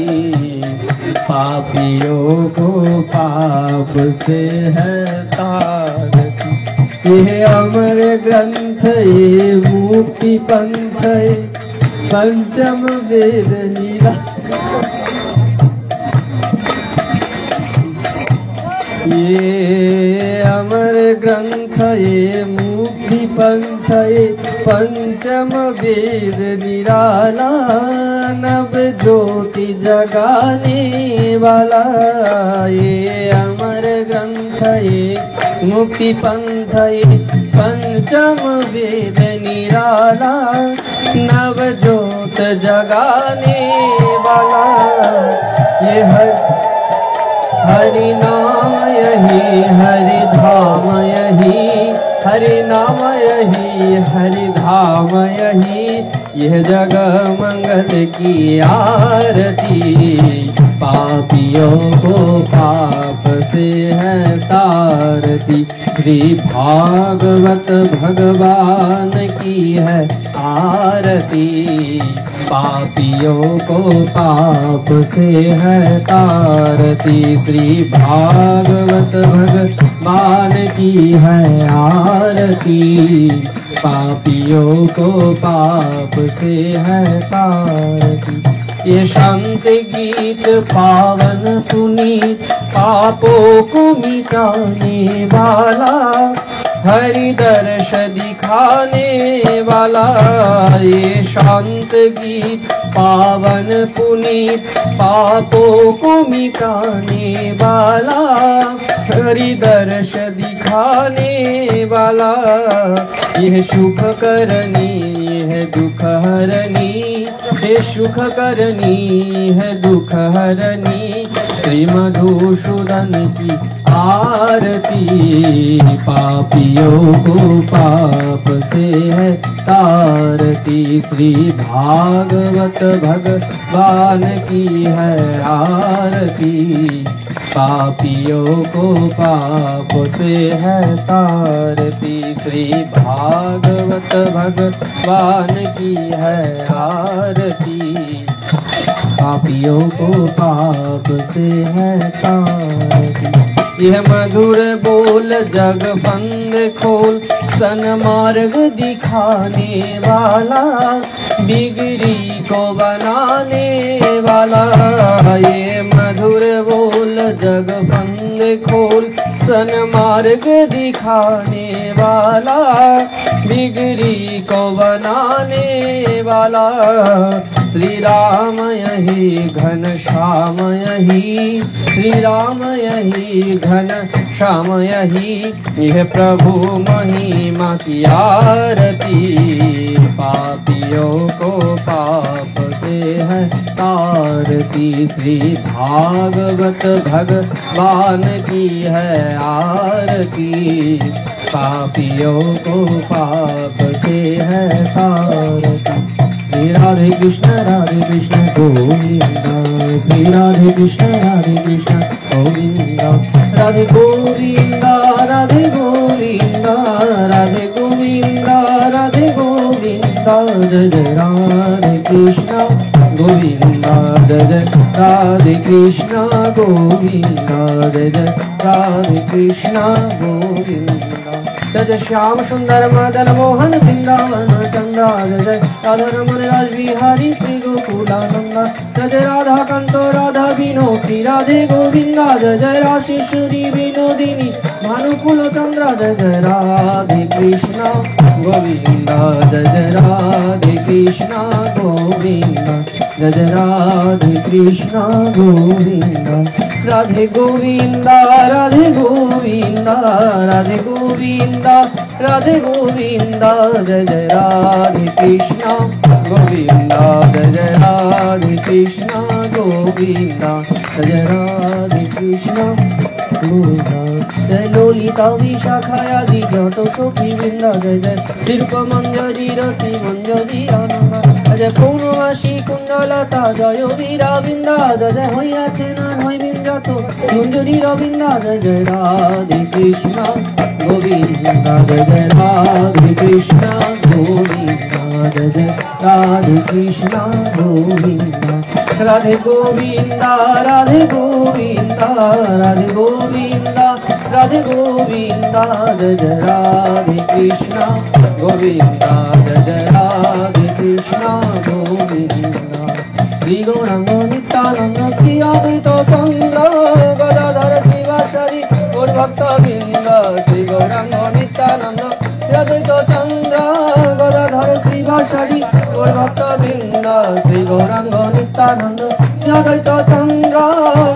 पापियों को पाप से है तारती। ये अमर ग्रंथ ये मुक्ति पंथ पंचम वेद नीला। ये अमर ग्रंथ ये मुक्ति पंथ ये पंचम वेद निराला, नव ज्योति जगाने वाला। ये अमर ग्रंथ ये मुक्ति पंथ ये पंचम वेद निराला, नव ज्योत जगाने वाला। ये हरि नाम यही हरि धाम यही, हरि नाम यही हरि धाम यही। यह जग मंगल की आरती, पापियों को पाप से है तारती। श्री भागवत भगवान की है आरती, पापियों को पाप से है तारती। श्री भागवत भगवान की है आरती, पापियों को पाप से है तारती। ये शांत गीत पावन पुनीत, पापों को मिटाने वाला, हरि दर्श दिखाने वाला। ये शांत गीत पावन पुनीत, पापों को मिटाने वाला, हरि दर्श दिखाने वाला। यह सुख करनी है दुख हरनी, ये सुख करनी है दुख हरनी। श्री मधुसूदन की आरती, पापियों को पाप से है तारती। श्री भागवत भगवान की है आरती, पापियों को पाप से है तारती। श्री भागवत भगवान की है आरती, पापियों को पाप से है तारती। यह मधुर बोल जग बंद खोल, सन्मार्ग दिखाने वाला, बिगड़ी को बनाने वाला। ये मधुर बोल जग बंद खोल, सन्मार्ग दिखाने वाला, बिगड़ी को बनाने वाला। श्री राम यही घन श्याम यही, श्री राम यही घन श्याम यही। यह प्रभु महिमा की आरती, पापियों को पाप से है तारती। श्री भागवत भगवान की है आरती, पापियों को पाप से है तारती। श्री राधे कृष्ण गोविंदा, श्री राधे कृष्ण गोविंदा, राधे गोविंदा राधे गोविंदा, राधे गोविंदा राधे गोविंदा। जय जय राधे कृष्ण गोविंदा, जय जय राधे कृष्ण गोविंदा, जय जय राधे कृष्ण गोविंदा। जय जय श्याम सुंदर मदन मोहन वृंदावन चंद्रा, जय जय राधा रमन राज बिहारी श्री गोकुलानंदा। जय जय राधा कांतो राधा बिनो श्री राधे गोविंदा, जय जय राशेश्वरी विनोदिनी भानुकुल चंद्र जय जय राधे कृष्ण गोविंद जय जय राधे कृष्ण गोविंद जय जय राधे कृष्ण गोविंद राधे गोविंद राधे गोविंद राधे गोविंद राधे गोविंद जय जय राधे कृष्ण गोविंद जय जय राधे कृष्ण गोविंद जय जय राधे कृष्ण जय ललिता विशाखायादि जत सखी वृंद जय जय शिल्प मंजरी रति मंजरी आनंद जय पौर्णमासी कुंडलता जय वीरा बृंद जय जय हইয়াছে না হয় বিন্দত मंजरी रविंद जय जय राधे कृष्ण गोविंद जय जय राधे कृष्ण गोविंद जय जय राधे कृष्ण गोविंद राधे गोविंद राधे गोविंद राधे गोविंद राधे गोविंद जय जय राधे कृष्ण गोविंद जय जय राधे कृष्ण गोविंद श्री गौरांग नित्यानंद श्री अद्वैत चंद्र गदाधर शिवासादि गौर भक्त वृंद श्री गौरांग नित्यानंद श्री अद्वैत चंद्र गदाधर शिवासादि गौर भक्त वृंद श्री गौरांग नित्यानंद श्री अद्वैत चंद्र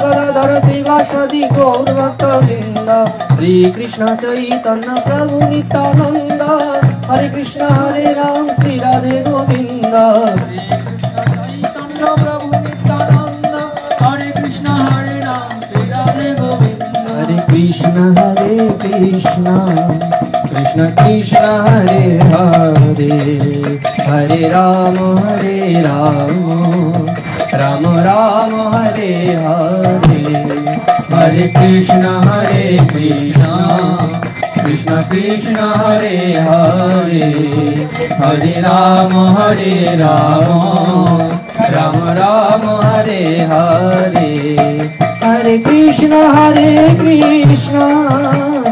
गदाधर शिवासादि गौर भक्त वृंद श्री कृष्ण चैतन्य प्रभु नित्यानंद हरे कृष्ण हरे राम श्री राधे गोविंद प्रभु नित्यानंद हरे कृष्ण हरे राम श्री राधे गोविंद हरे कृष्ण कृष्ण कृष्ण हरे हरे हरे राम राम राम हरे हरे हरे कृष्ण कृष्ण कृष्ण हरे हरे हरे राम राम राम हरे हरे हरे कृष्ण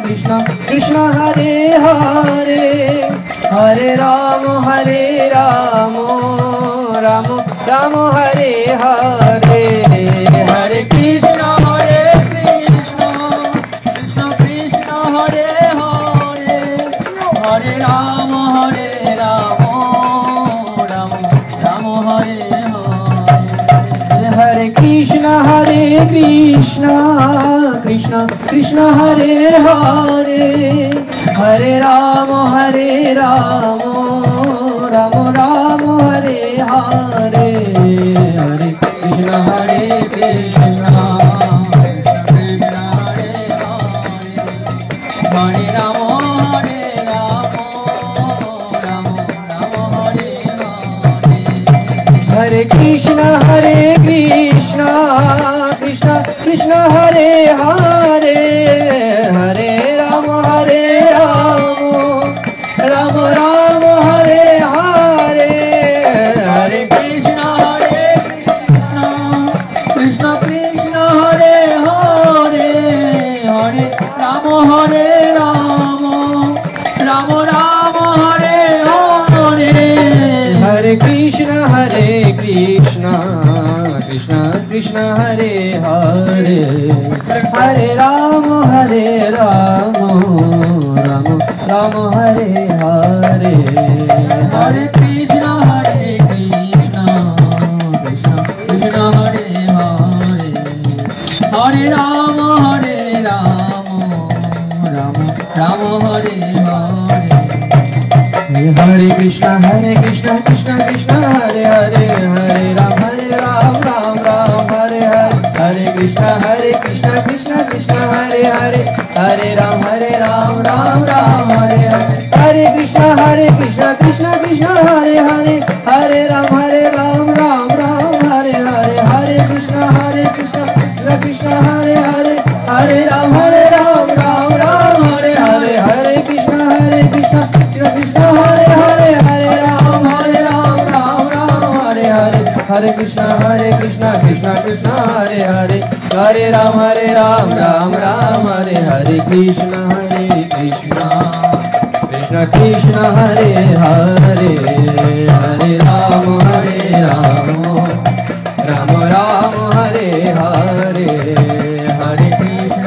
कृष्ण कृष्ण हरे हरे हरे राम राम राम हरे हरे हरे कृष्ण कृष्ण कृष्ण हरे हरे हरे राम राम राम हरे हरे कृष्ण कृष्ण कृष्ण हरे हरे हरे राम राम राम हरे हरे हरे कृष्ण कृष्ण कृष्ण हरे हरे राम राम राम हरे हरे कृष्ण कृष्ण कृष्ण हरे हरे हरे राम राम राम हरे हरे हरे कृष्ण कृष्ण कृष्ण हरे हरे हरे राम राम राम हरे हरे हरे कृष्ण कृष्ण कृष्ण हरे हरे हरे राम राम राम हरे हरे हरे कृष्ण कृष्ण कृष्ण हरे हरे हरे राम राम हरे हरे हरे कृष्ण कृष्ण कृष्ण हरे हरे हरे राम राम राम हरे हरे कृष्ण कृष्ण कृष्ण हरे हरे हरे राम राम हरे हरे कृष्ण कृष्ण कृष्ण हरे हरे हरे राम राम हरे हरे कृष्ण कृष्ण कृष्ण हरे हरे हरे राम राम हरे हरे कृष्ण कृष्ण हरे हरे राम राम हरे हरे कृष्ण कृष्ण कृष्ण हरे हरे राम राम हरे हरे कृष्ण कृष्ण कृष्ण हरे हरे हरे राम राम राम हरे हरे हरे कृष्ण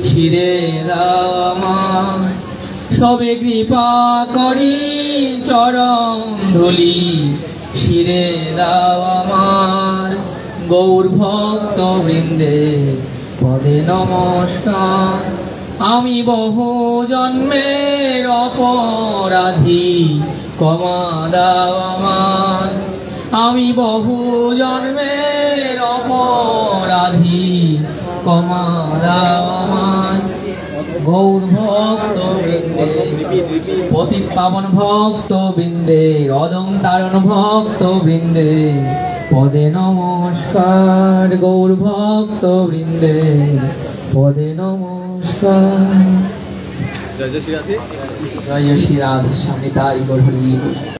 শিরে দাও আমায় সবে কৃপা করি চরণ ধুলি শিরে দাও আমার গৌর ভক্ত বৃন্দে পদে নমস্কার আমি বহু জন্মের অপরাধী ক্ষমা দাও আমার আমি বহু জন্মের অপরাধী ক্ষমা দাও আমার গৌর ভক্ত বৃন্দে পতিত পাবন ভক্ত বৃন্দে অদম তারণ ভক্ত বৃন্দে পদে নমস্কার গৌর ভক্ত বৃন্দে পদে নমস্কার। জয় শ্রী রাধে স্বামী তাই গৌর হরি।